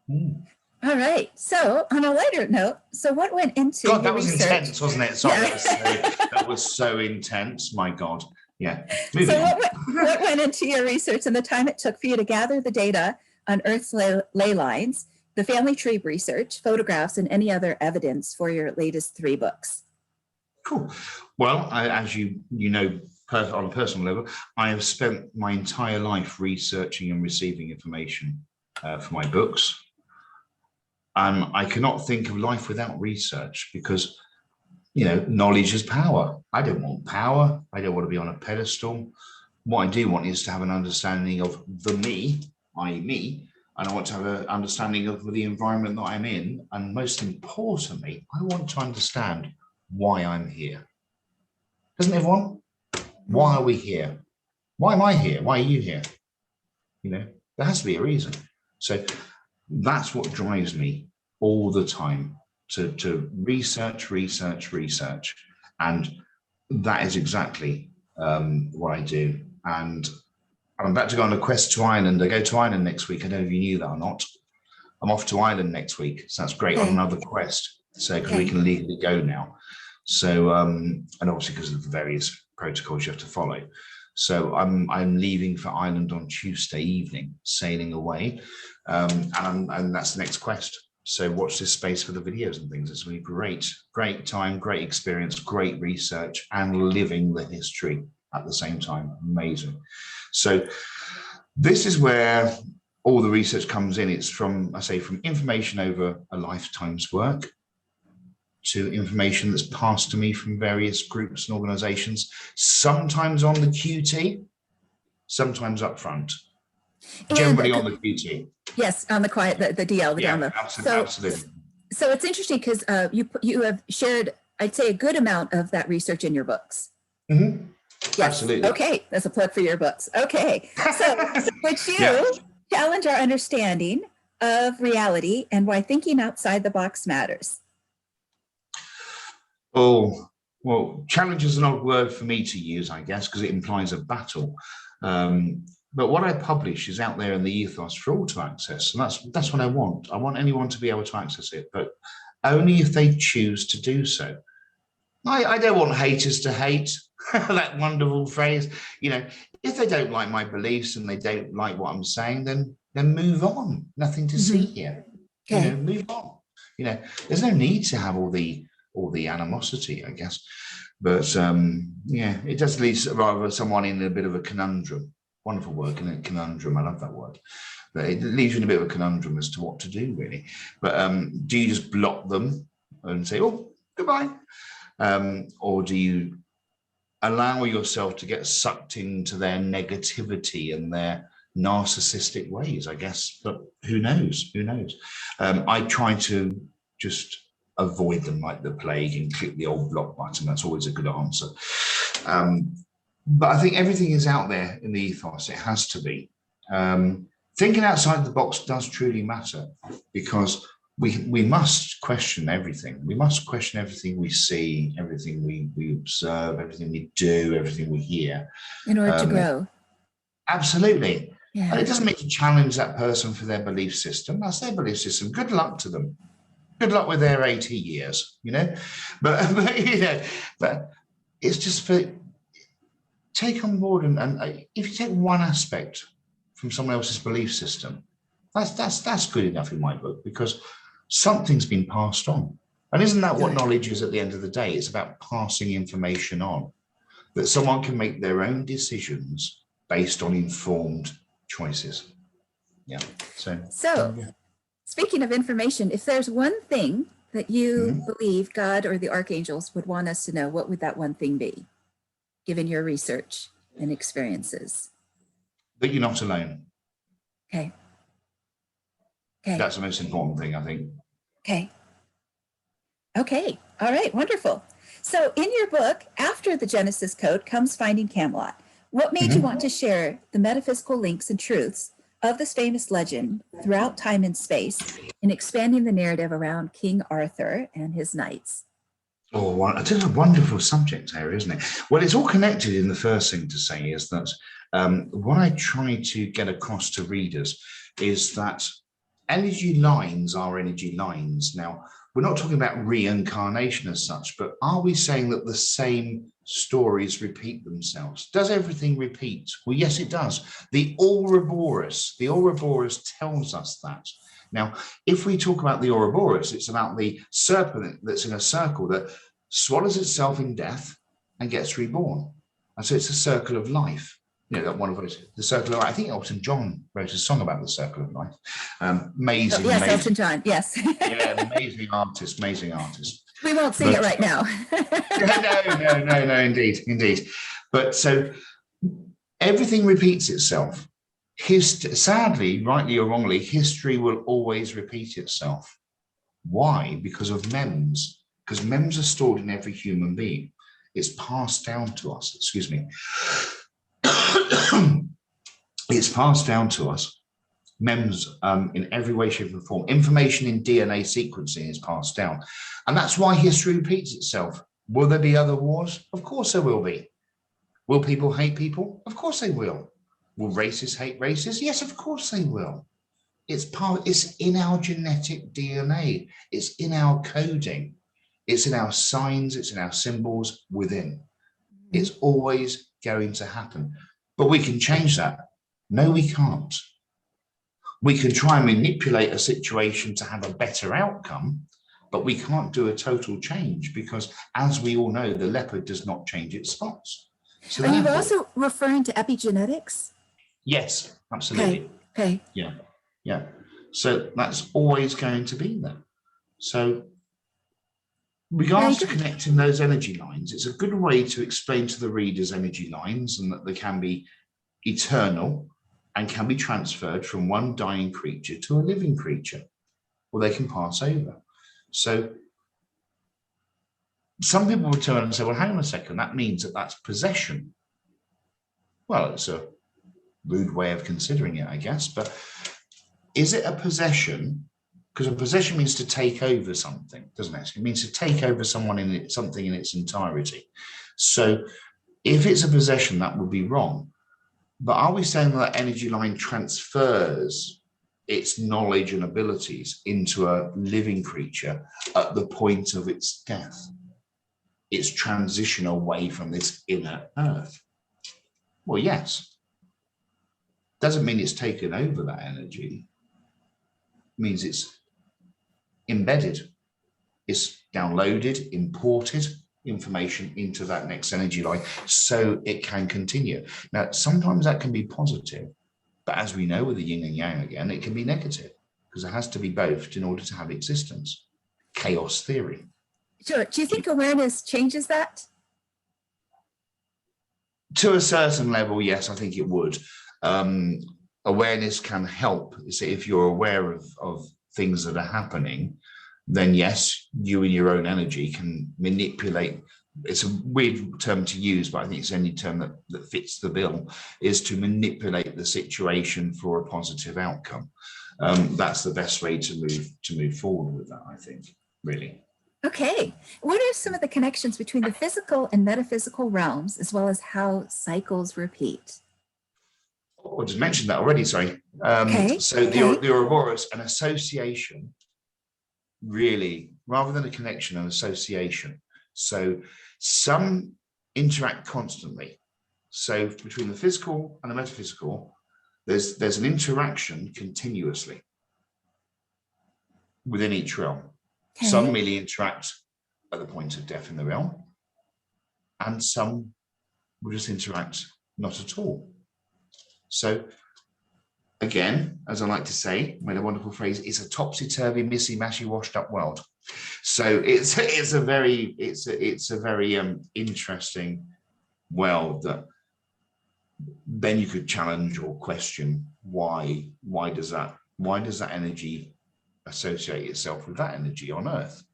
All right. So on a lighter note, so what went into God, that your was research? intense, wasn't it? Sorry, that was so intense. My God. Yeah. So what went into your research and the time it took for you to gather the data on Earth's ley lines, the family tree research, photographs, and any other evidence for your latest 3 books? Cool. Well, as you know, on a personal level, I have spent my entire life researching and receiving information for my books. I cannot think of life without research, because, you know, knowledge is power. I don't want power. I don't want to be on a pedestal. What I do want is to have an understanding of the me, i.e. me, and I want to have an understanding of the environment that I'm in. And most importantly, I want to understand why I'm here. Doesn't everyone? Why are we here? Why am I here? Why are you here? You know, there has to be a reason. So that's what drives me all the time, to research. And that is exactly what I do. And I'm about to go on a quest to Ireland. I go to Ireland next week. I don't know if you knew that or not. I'm off to Ireland next week. So that's great, on another quest. So, because we can legally go now. So, and obviously because of the various protocols you have to follow. So I'm leaving for Ireland on Tuesday evening, sailing away. And that's the next quest. So watch this space for the videos and things. It's really great time, great experience, great research, and living the history at the same time. Amazing. So this is where all the research comes in. It's from information over a lifetime's work to information that's passed to me from various groups and organizations, sometimes on the QT, sometimes up front, generally on the QT. Yes, on the quiet, the DL, the download. Absolutely. So it's interesting because you have shared, I'd say, a good amount of that research in your books. Mm-hmm. Yes. Absolutely. Okay, that's a plug for your books. Okay, so would you challenge our understanding of reality and why thinking outside the box matters? Oh, well, challenge is an odd word for me to use, I guess, because it implies a battle. But what I publish is out there in the ethos for all to access, and that's what I want. I want anyone to be able to access it, but only if they choose to do so. I don't want haters to hate. That wonderful phrase. You know, if they don't like my beliefs and they don't like what I'm saying, then move on. Nothing to see here. You know, move on. You know, there's no need to have all the animosity, I guess. But yeah, it does leave rather someone in a bit of a conundrum. Wonderful word, isn't it? Conundrum. I love that word. But it leaves you in a bit of a conundrum as to what to do, really. But do you just block them and say, oh, goodbye? Or do you allow yourself to get sucked into their negativity and their narcissistic ways, I guess? But who knows? Who knows? I try to just avoid them like the plague and click the old block button. That's always a good answer. But I think everything is out there in the ethos. It has to be. Thinking outside the box does truly matter, because we must question everything. We must question everything we see, everything we observe, everything we do, everything we hear. In order to grow. Absolutely. Yeah. And it doesn't mean to challenge that person for their belief system. That's their belief system. Good luck to them. Good luck with their 80 years, you know. But you know, but it's just for take on board and if you take one aspect from someone else's belief system, that's good enough in my book, because something's been passed on. And isn't that what knowledge is at the end of the day? It's about passing information on, that someone can make their own decisions based on informed choices. Yeah. So yeah. Speaking of information, if there's one thing that you believe God or the archangels would want us to know, what would that one thing be, given your research and experiences? That you're not alone. Okay. Okay. That's the most important thing, I think. Okay. Okay. All right. Wonderful. So in your book, after the Genesis Code comes Finding Camelot. What made you want to share the metaphysical links and truths of this famous legend throughout time and space in expanding the narrative around King Arthur and his knights? Oh, well, it's a wonderful subject area, isn't it? Well, it's all connected. In the first thing to say is that what I try to get across to readers is that energy lines are energy lines. Now, we're not talking about reincarnation as such, but are we saying that the same stories repeat themselves? Does everything repeat? Well, yes, it does. The Ouroboros tells us that. Now, if we talk about the Ouroboros, it's about the serpent that's in a circle that swallows itself in death and gets reborn. And so it's a circle of life. You know, that one of those, the circle of life. I think Elton John wrote a song about the circle of life. Amazing. Yes, amazing. Elton John, yes. Yeah, amazing artist, amazing artist. We won't sing it right now. No, indeed. But so everything repeats itself. Sadly, rightly or wrongly, history will always repeat itself. Why? Because of memes. Because memes are stored in every human being. It's passed down to us. Excuse me. It's passed down to us. Memes in every way, shape, and form. Information in DNA sequencing is passed down. And that's why history repeats itself. Will there be other wars? Of course there will be. Will people hate people? Of course they will. Will racists hate racists? Yes, of course they will. It's in our genetic DNA. It's in our coding. It's in our signs. It's in our symbols within. It's always going to happen. But we can change that. No, we can't. We can try and manipulate a situation to have a better outcome, but we can't do a total change because, as we all know, the leopard does not change its spots. So are you also referring to epigenetics? Yes, absolutely. Okay. Yeah. So that's always going to be there. So regards to connecting those energy lines, it's a good way to explain to the readers energy lines and that they can be eternal and can be transferred from one dying creature to a living creature, or they can pass over. So some people will turn and say, well, hang on a second, that means that that's possession. Well, it's a rude way of considering it, I guess, but is it a possession Because a possession means to take over something, doesn't it? It means to take over something in its entirety. So if it's a possession, that would be wrong. But are we saying that energy line transfers its knowledge and abilities into a living creature at the point of its death? Its transition away from this inner earth? Well, yes. Doesn't mean it's taken over that energy. It means it's embedded. It's downloaded, imported information into that next energy line so it can continue. Now, sometimes that can be positive, but as we know with the yin and yang again, it can be negative because it has to be both in order to have existence. Chaos theory. Sure. Do you think awareness changes that? To a certain level, yes, I think it would. Awareness can help. So if you're aware of things that are happening, then yes, you in your own energy can manipulate. It's a weird term to use, but I think it's the only term that fits the bill, is to manipulate the situation for a positive outcome. That's the best way to move forward with that, I think, really. Okay. What are some of the connections between the physical and metaphysical realms, as well as how cycles repeat? I just mentioned that already, sorry. Okay. So the Ouroboros, an association, really, rather than a connection, an association. So some interact constantly. So between the physical and the metaphysical, there's an interaction continuously within each realm. Okay. Some merely interact at the point of death in the realm, and some will just interact not at all. So again, as I like to say, made a wonderful phrase, it's a topsy-turvy, missy-mashy, washed-up world. So it's a very interesting world that then you could challenge or question why does that energy associate itself with that energy on Earth?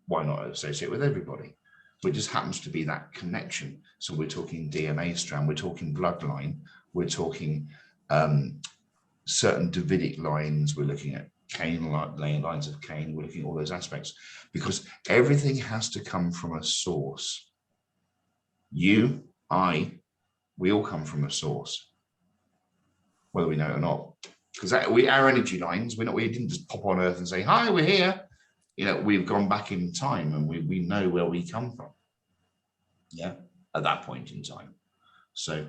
Why not associate with everybody? But it just happens to be that connection. So we're talking DNA strand, we're talking bloodline, we're talking certain Davidic lines, we're looking at Cain, lines of Cain, we're looking at all those aspects, because everything has to come from a source. You, I, we all come from a source, whether we know it or not. Because our energy lines, we didn't just pop on Earth and say, hi, we're here. You know, we've gone back in time and we know where we come from. Yeah, at that point in time. So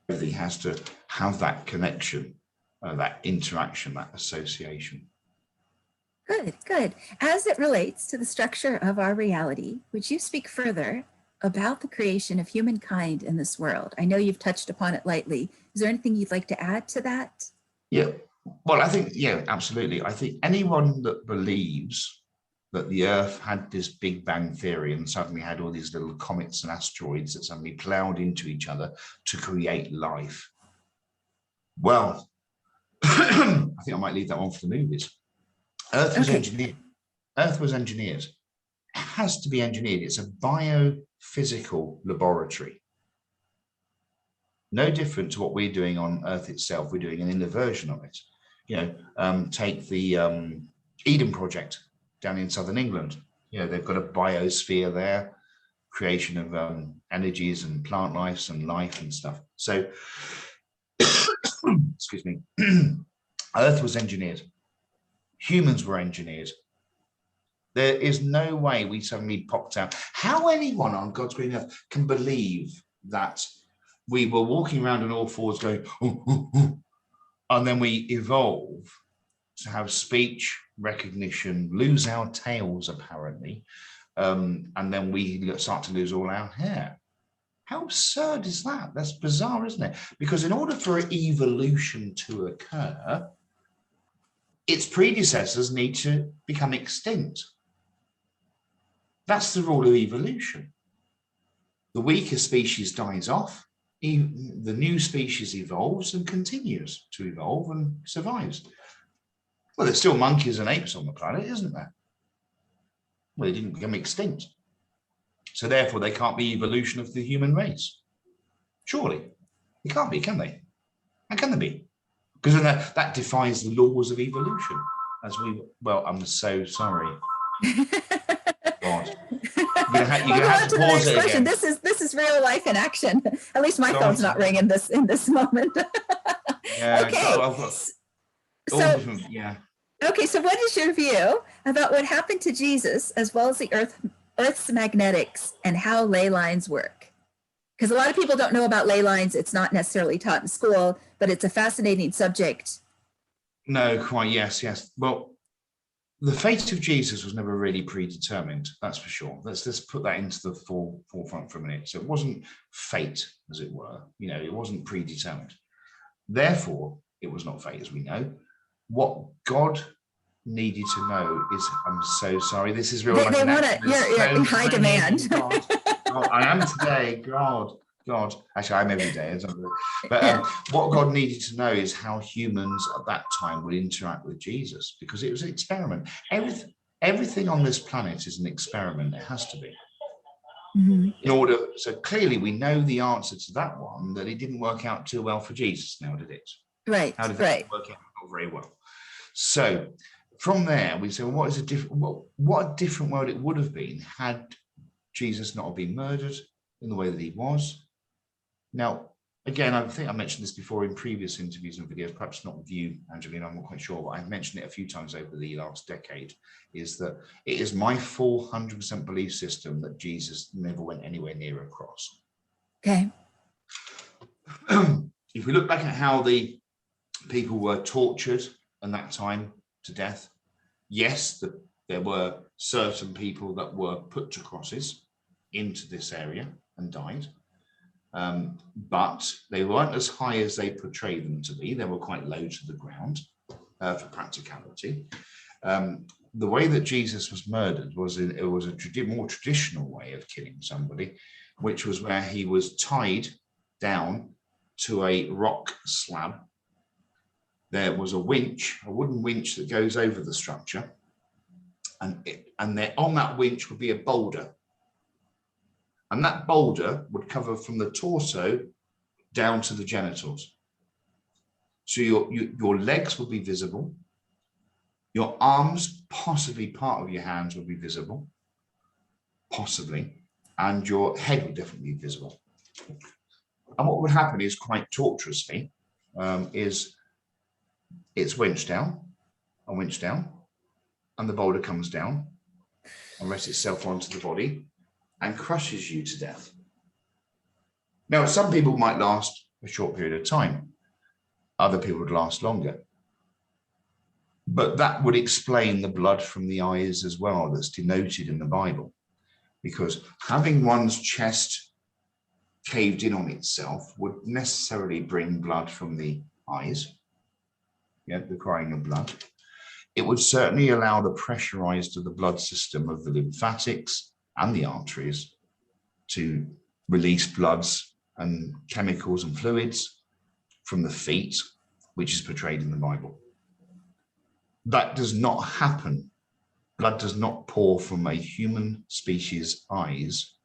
everything has to have that connection, that interaction, that association. Good, good. As it relates to the structure of our reality, would you speak further about the creation of humankind in this world? I know you've touched upon it lightly. Is there anything you'd like to add to that? Yeah, well, I think, yeah, absolutely. I think anyone that believes that the Earth had this Big Bang theory and suddenly had all these little comets and asteroids that suddenly plowed into each other to create life, well, I think I might leave that one for the movies. Earth was engineered. Earth was engineered. It has to be engineered. It's a biophysical laboratory. No different to what we're doing on Earth itself. We're doing an inner version of it. You know, take the Eden Project down in southern England. You know, they've got a biosphere there, creation of energies and plant life and stuff. So, excuse me, Earth was engineered. Humans were engineered. There is no way we suddenly popped out. How anyone on God's green earth can believe that we were walking around on all fours going, ooh, ooh, ooh, and then we evolve to have speech recognition, lose our tails apparently, and then we start to lose all our hair. How absurd is that? That's bizarre, isn't it? Because in order for evolution to occur, its predecessors need to become extinct. That's the rule of evolution. The weaker species dies off, the new species evolves and continues to evolve and survives. Well, there's still monkeys and apes on the planet, isn't there? Well, they didn't become extinct. So therefore, they can't be evolution of the human race. Surely. They can't be, can they? How can they be? Because then that defies the laws of evolution. well, I'm so sorry. God. We'll go on to the next question. Again. This is real life in action. At least my God. phone's not ringing in this moment. Yeah. Okay. Okay, so what is your view about what happened to Jesus, as well as the Earth's magnetics and how ley lines work? Because a lot of people don't know about ley lines. It's not necessarily taught in school, but it's a fascinating subject. No, quite. Yes. Well, the fate of Jesus was never really predetermined. That's for sure. Let's put that into the forefront for a minute. So it wasn't fate, as it were. It wasn't predetermined. Therefore, it was not fate, as we know. What God needed to know is, I'm so sorry. This is real. They want it. You're in high demand. God, I am today. God. Actually, I'm every day. But what God needed to know is how humans at that time would interact with Jesus, because it was an experiment. Everything on this planet is an experiment. It has to be. So clearly we know the answer to that one, that it didn't work out too well for Jesus now, did it? Right. How did that work out? Not very well. So from there we say, well, what a different world it would have been had Jesus not been murdered in the way that he was. Now, again, I think I mentioned this before in previous interviews and videos, perhaps not with you, Angelina, I'm not quite sure, but I've mentioned it a few times over the last decade, is that it is my full 100% belief system that Jesus never went anywhere near a cross. Okay. If we look back at how the people were tortured in that time to death, yes, there were certain people that were put to crosses into this area and died. But they weren't as high as they portrayed them to be. They were quite low to the ground for practicality. The way that Jesus was murdered was a more traditional way of killing somebody, which was where he was tied down to a rock slab. There was a wooden winch that goes over the structure, and there on that winch would be a boulder. And that boulder would cover from the torso down to the genitals. So your legs would be visible. Your arms, possibly part of your hands, would be visible. Possibly. And your head would definitely be visible. And what would happen is, quite tortuously, is it's winched down, and the boulder comes down and rests itself onto the body and crushes you to death. Now, some people might last a short period of time. Other people would last longer. But that would explain the blood from the eyes as well that's denoted in the Bible. Because having one's chest caved in on itself would necessarily bring blood from the eyes. Yeah, the crying of blood. It would certainly allow the pressurized of the blood system of the lymphatics and the arteries to release bloods and chemicals and fluids from the feet, which is portrayed in the Bible. That does not happen. Blood does not pour from a human species' eyes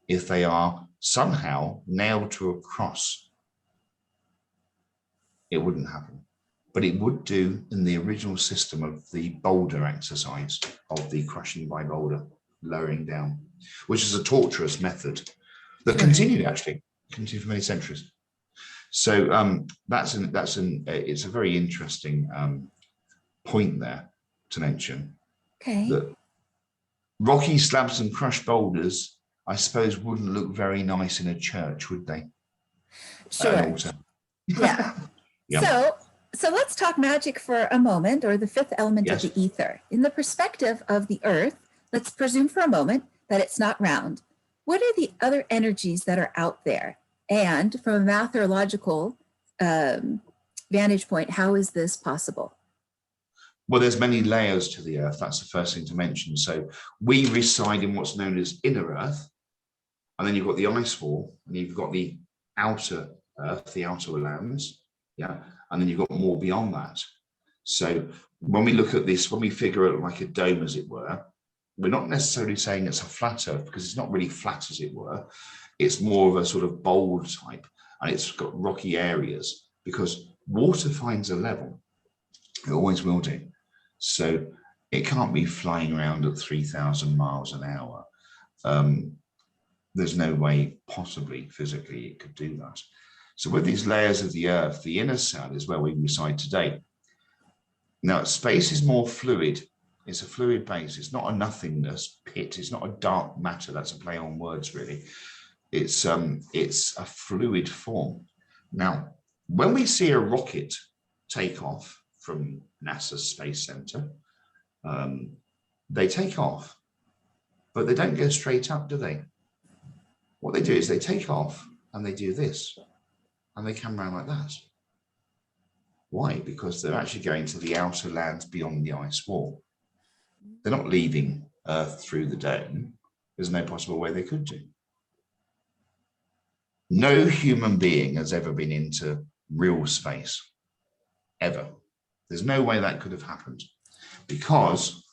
if they are somehow nailed to a cross. It wouldn't happen. But it would do in the original system of the boulder exercise, of the crushing by boulder, lowering down, which is a torturous method that continued for many centuries. So it's a very interesting point there to mention. Okay. That rocky slabs and crushed boulders, I suppose, wouldn't look very nice in a church, would they? Sure. Yeah. Yeah. So let's talk magic for a moment, or the fifth element of the ether. In the perspective of the earth, let's presume for a moment that it's not round. What are the other energies that are out there? And from a methodological vantage point, how is this possible? Well, there's many layers to the earth. That's the first thing to mention. So we reside in what's known as inner earth, and then you've got the ice wall, and you've got the outer earth, the outer lands, and then you've got more beyond that. So when we look at this, when we figure it like a dome, as it were, we're not necessarily saying it's a flat earth, because it's not really flat, as it were. It's more of a sort of bowl type, and it's got rocky areas, because water finds a level. It always will do. So it can't be flying around at 3,000 miles an hour. There's no way possibly physically it could do that. So with these layers of the Earth, the inner cell is where we reside today. Now, space is more fluid. It's a fluid base. It's not a nothingness pit. It's not a dark matter. That's a play on words, really. It's a fluid form. Now, when we see a rocket take off from NASA's Space Center, they take off, but they don't go straight up, do they? What they do is they take off and they do this, and they come around like that. Why? Because they're actually going to the outer lands beyond the ice wall. They're not leaving Earth through the dome. There's no possible way they could do. No human being has ever been into real space, ever. There's no way that could have happened, because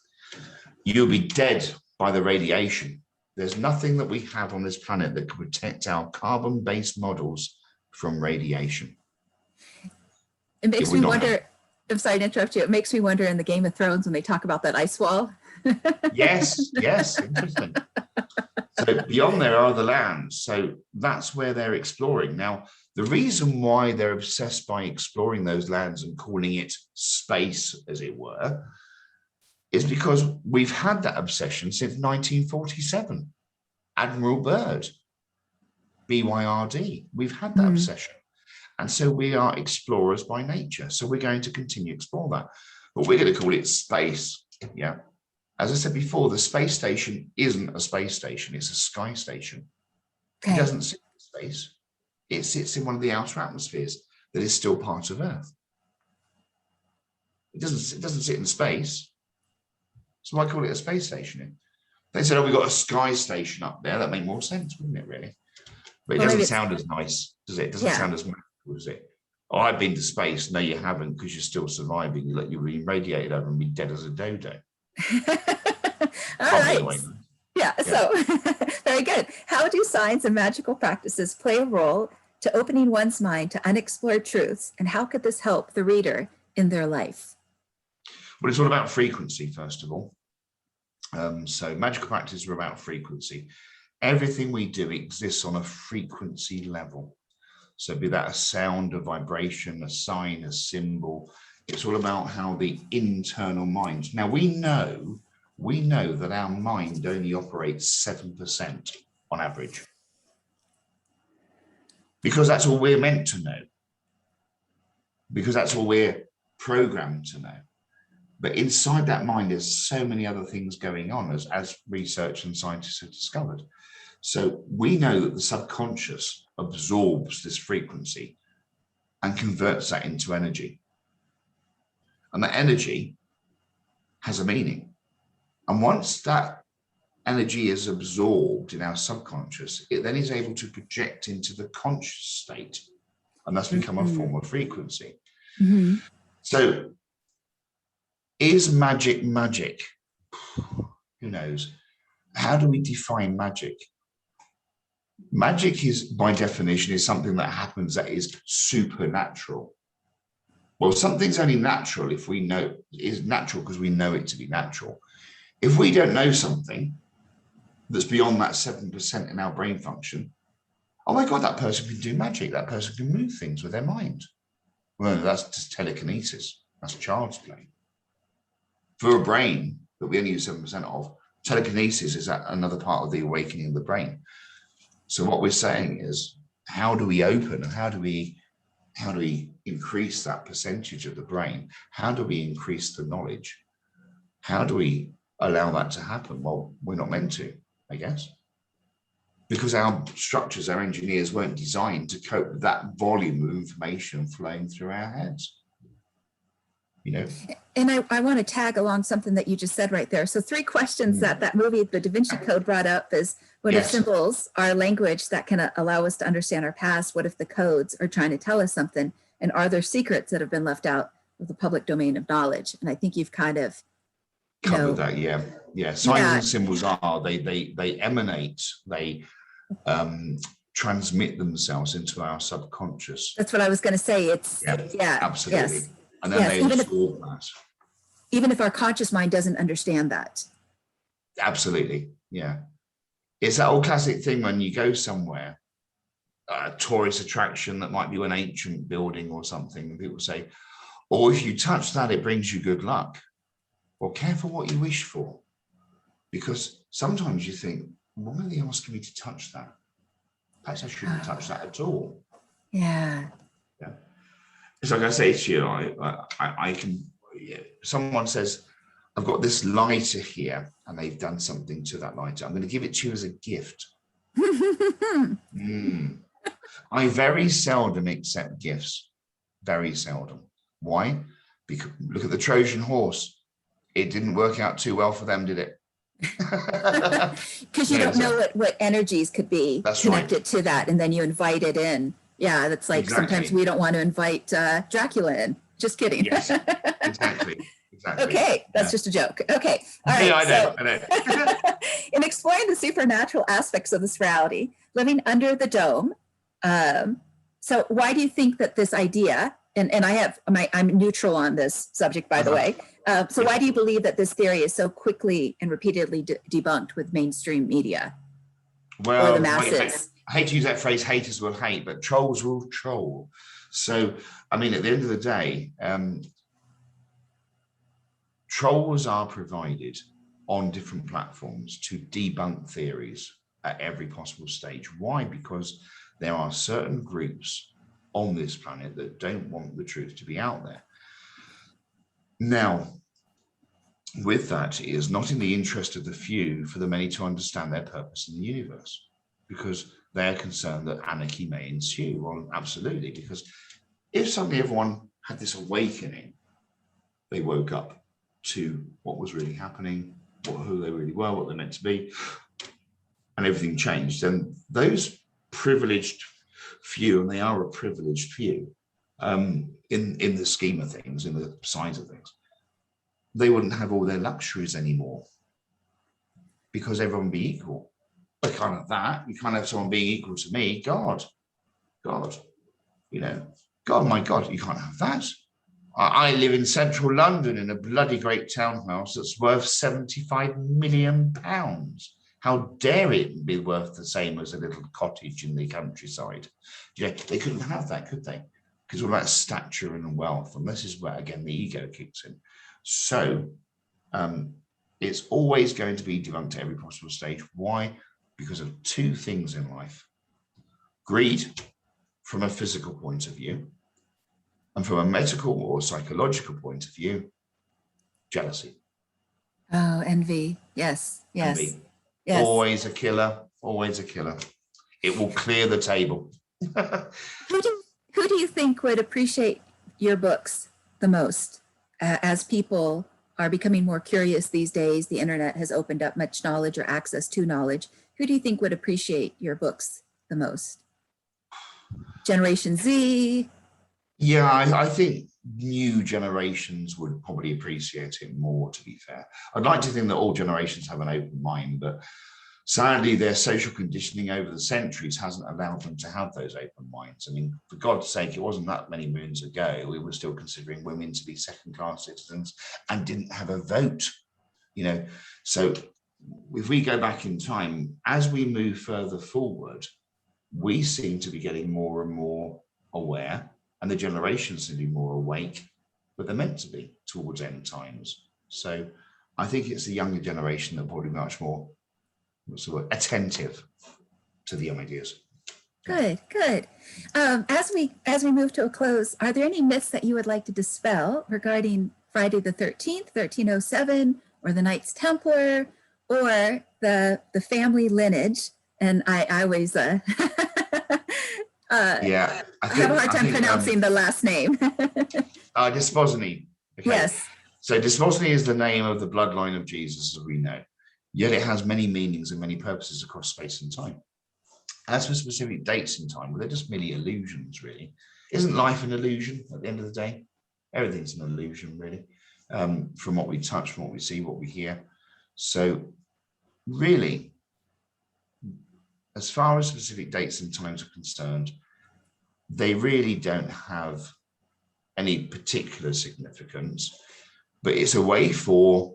you'll be dead by the radiation. There's nothing that we have on this planet that can protect our carbon-based models from radiation. It makes me wonder, I'm sorry to interrupt you, it makes me wonder in the Game of Thrones when they talk about that ice wall. Yes, interesting. So beyond there are the lands. So that's where they're exploring. Now, the reason why they're obsessed by exploring those lands and calling it space, as it were, is because we've had that obsession since 1947. Admiral Byrd, BYRD, we've had that obsession. And so we are explorers by nature. So we're going to continue to explore that. But we're going to call it space. Yeah. As I said before, the space station isn't a space station. It's a sky station. Okay. It doesn't sit in space. It sits in one of the outer atmospheres that is still part of Earth. It doesn't sit in space. So why call it a space station? They said, oh, we've got a sky station up there. That made more sense, wouldn't it, really? But it doesn't sound as nice, does it? It doesn't sound as magical, does it? Oh, I've been to space. No, you haven't, because you're still surviving. You're being radiated over and be dead as a dodo. All right. Yeah, so very good. How do science and magical practices play a role to opening one's mind to unexplored truths, and how could this help the reader in their life? Well, it's all about frequency, first of all. So magical practices are about frequency. Everything we do exists on a frequency level. So be that a sound, a vibration, a sign, a symbol. It's all about how the internal mind. Now we know that our mind only operates 7% on average, because that's all we're meant to know, because that's all we're programmed to know. But inside that mind, there's so many other things going on, as research and scientists have discovered. So we know that the subconscious absorbs this frequency and converts that into energy. And that energy has a meaning. And once that energy is absorbed in our subconscious, it then is able to project into the conscious state, and that's become a form of frequency. So is magic magic? Who knows? How do we define magic? Magic is, by definition, is something that happens that is supernatural. Well, something's only natural if we know is natural because we know it to be natural. If we don't know something that's beyond that 7% in our brain function, oh my God, that person can do magic. That person can move things with their mind. Well, that's just telekinesis. That's child's play. For a brain that we only use 7% of, telekinesis is another part of the awakening of the brain. So what we're saying is, how do we open and how do we increase that percentage of the brain? How do we increase the knowledge? How do we allow that to happen? Well, we're not meant to, I guess, because our structures, our engineers weren't designed to cope with that volume of information flowing through our heads. You know? And I want to tag along something that you just said right there. So 3 questions that movie, The Da Vinci Code, brought up is, what if symbols are language that can allow us to understand our past? What if the codes are trying to tell us something? And are there secrets that have been left out of the public domain of knowledge? And I think you've kind of covered that. Yeah. Signs and symbols are, they emanate, they transmit themselves into our subconscious. That's what I was going to say. It's absolutely. Yes. And then they absorb that. even if our conscious mind doesn't understand that. Absolutely. Yeah. It's that old classic thing when you go somewhere, a tourist attraction that might be an ancient building or something, and people say, oh, if you touch that, it brings you good luck. Well, careful what you wish for, because sometimes you think, why are they asking me to touch that? Perhaps I shouldn't touch that at all. Yeah. Yeah. It's like I say to you, I can, someone says, I've got this lighter here and they've done something to that lighter. I'm going to give it to you as a gift. I very seldom accept gifts. Very seldom. Why? Because look at the Trojan horse. It didn't work out too well for them, did it? Because you don't know what energies could be connected to that, and then you invite it in. Yeah, that's like sometimes we don't want to invite Dracula in. Just kidding. Yes, exactly. Okay, that's just a joke. Okay, all right. Yeah, I know. In exploring the supernatural aspects of this reality, living under the dome, so why do you think that this idea, and I'm neutral on this subject, by the way, so why do you believe that this theory is so quickly and repeatedly debunked with mainstream media? Well, or the masses? I hate to use that phrase, haters will hate, but trolls will troll. So, I mean, at the end of the day, trolls are provided on different platforms to debunk theories at every possible stage. Why? Because there are certain groups on this planet that don't want the truth to be out there. Now, with that, it is not in the interest of the few for the many to understand their purpose in the universe, because they are concerned that anarchy may ensue. Well, absolutely, because if suddenly everyone had this awakening, they woke up to what was really happening, who they really were, what they meant to be, and everything changed, then those privileged few, and they are a privileged few, in the scheme of things, in the size of things, they wouldn't have all their luxuries anymore, because everyone would be equal. I can't have that. You can't have someone being equal to me. God, you know, God, my God, you can't have that. I live in central London in a bloody great townhouse that's worth £75 million. How dare it be worth the same as a little cottage in the countryside? You know, they couldn't have that, could they? Because all about stature and wealth, and this is where, again, the ego kicks in. So it's always going to be debunked at every possible stage. Why? Because of two things in life. Greed, from a physical point of view, and from a medical or psychological point of view, jealousy. Oh, envy. Yes, yes. Envy. Yes. Always a killer, always a killer. It will clear the table. Who do you think would appreciate your books the most? As people are becoming more curious these days, the internet has opened up much knowledge or access to knowledge. Who do you think would appreciate your books the most? Generation Z? Yeah, I think new generations would probably appreciate it more, to be fair. I'd like to think that all generations have an open mind, but sadly, their social conditioning over the centuries hasn't allowed them to have those open minds. I mean, for God's sake, it wasn't that many moons ago we were still considering women to be second-class citizens and didn't have a vote, you know. So if we go back in time, as we move further forward, we seem to be getting more and more aware, and the generations seem to be more awake, but they're meant to be towards end times. So I think it's the younger generation that are probably much more attentive to the ideas. Good, good. As we move to a close, are there any myths that you would like to dispel regarding Friday the 13th, 1307, or the Knights Templar, or the family lineage? And I always I have a hard time pronouncing the last name. Desposny. Okay. Yes. So Desposny is the name of the bloodline of Jesus, as we know. Yet it has many meanings and many purposes across space and time. As for specific dates in time, well, they're just merely illusions, really. Isn't life an illusion at the end of the day? Everything's an illusion, really, from what we touch, from what we see, what we hear. So really, as far as specific dates and times are concerned, they really don't have any particular significance. but it's a way for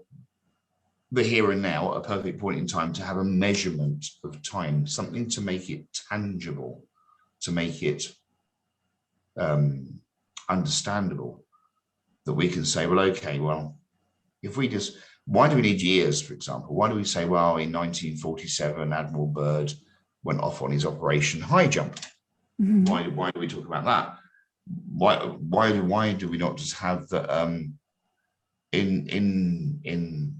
the here and now, a perfect point in time, to have a measurement of time, something to make it tangible, to make it understandable, that we can say, well, okay, well, if we just, why do we need years, for example? Why do we say, well, in 1947, Admiral Byrd went off on his Operation High Jump? Mm-hmm. Why do we talk about that? Why do we not just have that in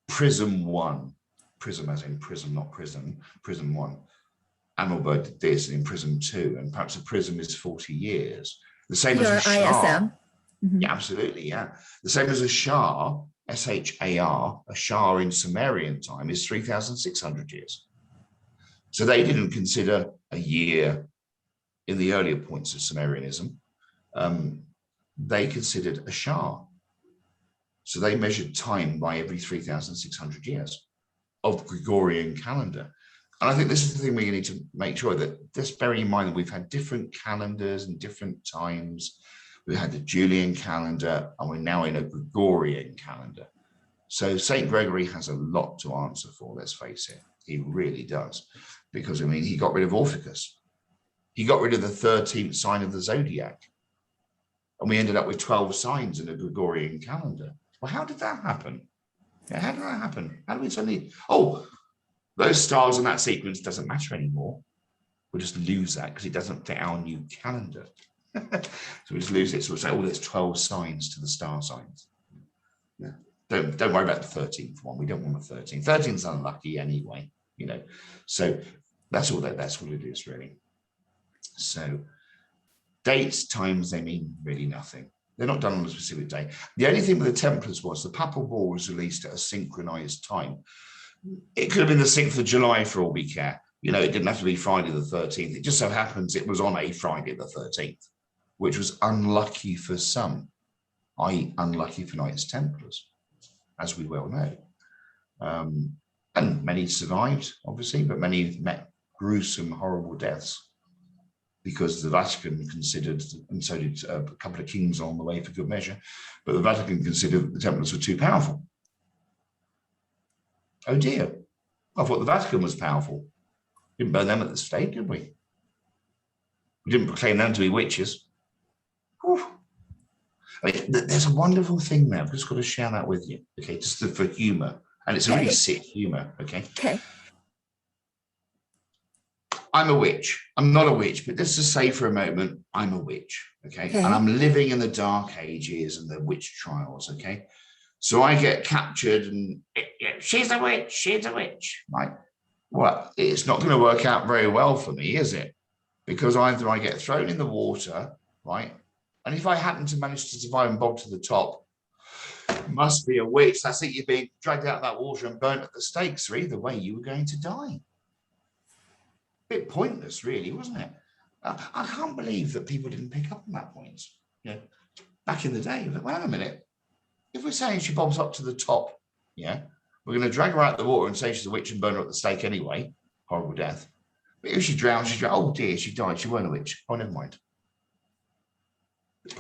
Prism 1, Prism as in prism, not prison, Prism 1, Admiral Byrd did this, and in Prism 2, and perhaps a prism is 40 years. The same as a Shah. Mm-hmm. Yeah, absolutely, yeah. The same as a Shah, S-H-A-R, a Shah in Sumerian time is 3,600 years. So they didn't consider a year in the earlier points of Sumerianism. They considered a Shah. So they measured time by every 3,600 years of Gregorian calendar. And I think this is the thing we need to make sure that, just bearing in mind that we've had different calendars and different times. We had the Julian calendar, and we're now in a Gregorian calendar. So St. Gregory has a lot to answer for, let's face it. He really does. Because, I mean, he got rid of Orpheus. He got rid of the 13th sign of the zodiac. And we ended up with 12 signs in a Gregorian calendar. Well, how did that happen? Yeah, how did that happen? How did we suddenly, oh, those stars in that sequence doesn't matter anymore. We'll just lose that because it doesn't fit our new calendar. So we just lose it. So we'll say, oh, there's 12 signs to the star signs. Yeah. Don't worry about the 13th one. We don't want the 13th. 13th's unlucky anyway, you know. So that's what it is, really. So dates, times, they mean really nothing. They're not done on a specific day. The only thing with the Templars was the Papal Bull was released at a synchronized time. It could have been the 6th of July for all we care. You know, it didn't have to be Friday the 13th. It just so happens it was on a Friday the 13th, which was unlucky for some, i.e. unlucky for Knights Templars, as we well know. And many survived, obviously, but many met gruesome, horrible deaths because the Vatican considered, and so did a couple of kings on the way for good measure, but the Vatican considered the Templars were too powerful. Oh dear, I thought the Vatican was powerful. Didn't burn them at the stake, did we? We didn't proclaim them to be witches. Whew. I mean, there's a wonderful thing there. I've just got to share that with you, okay, just for humour. And it's a really sick humour, okay? Okay. I'm a witch. I'm not a witch, but just to say for a moment, I'm a witch, okay? And I'm living in the Dark Ages and the witch trials, okay? So I get captured and she's a witch, she's a witch, right? Well, it's not going to work out very well for me, is it? Because either I get thrown in the water, right? And if I happen to manage to survive and bob to the top, must be a witch. That's it, you're being dragged out of that water and burnt at the stake. So either way, you were going to die. Bit pointless, really, wasn't it? I can't believe that people didn't pick up on that point. You know, back in the day, but wait a minute. If we're saying she bobs up to the top, yeah, we're going to drag her out of the water and say she's a witch and burn her at the stake anyway. Horrible death. But if she drowns, she's oh dear, she died. She weren't a witch. Oh, never mind.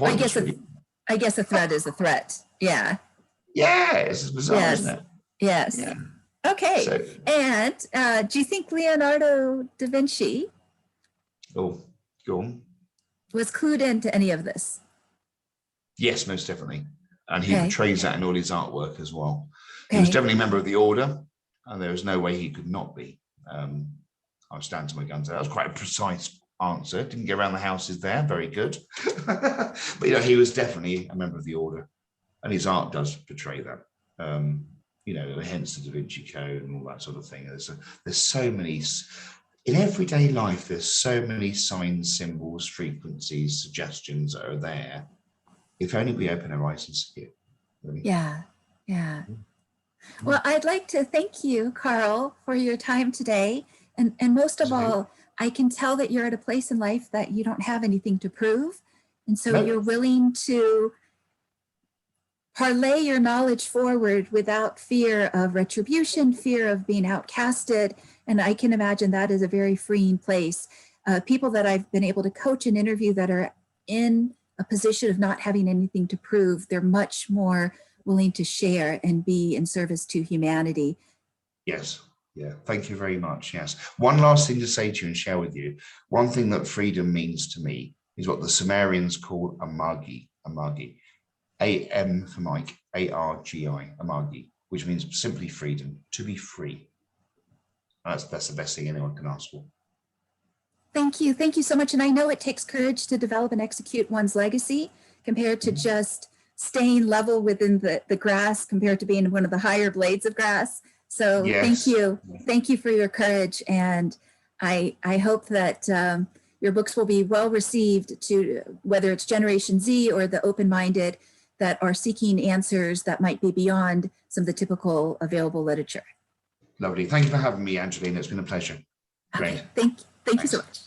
I guess a threat is a threat. Yeah. Yeah, it's bizarre, isn't it? Yes. Yeah. Okay. So, and do you think Leonardo da Vinci go on. Was clued into any of this? Yes, most definitely. And he portrays that in all his artwork as well. He was definitely a member of the order, and there was no way he could not be. I'll stand to my guns. That was quite a precise answer. Didn't get around the houses there. Very good. But, you know, he was definitely a member of the order, and his art does portray that. You know, hence the Da Vinci Code and all that sort of thing. There's so many, in everyday life, there's so many signs, symbols, frequencies, suggestions that are there. If only we open our eyes and see it. Really. Yeah. Well, I'd like to thank you, Karl, for your time today. And most of all, I can tell that you're at a place in life that you don't have anything to prove. And so you're willing to parlay your knowledge forward without fear of retribution, fear of being outcasted. And I can imagine that is a very freeing place. People that I've been able to coach and interview that are in a position of not having anything to prove. They're much more willing to share and be in service to humanity. Yes. Yeah. Thank you very much. Yes. One last thing to say to you and share with you. One thing that freedom means to me is what the Sumerians call amagi, A-M for Mike, A-R-G-I, amagi, which means simply freedom, to be free. That's the best thing anyone can ask for. Thank you. Thank you so much. And I know it takes courage to develop and execute one's legacy compared to just staying level within the grass, compared to being one of the higher blades of grass. So Yes. thank you. Thank you for your courage. And I hope that your books will be well received, to whether it's Generation Z or the open-minded that are seeking answers that might be beyond some of the typical available literature. Lovely. Thank you for having me, Angelina. It's been a pleasure. Great. Okay. Thank you so much.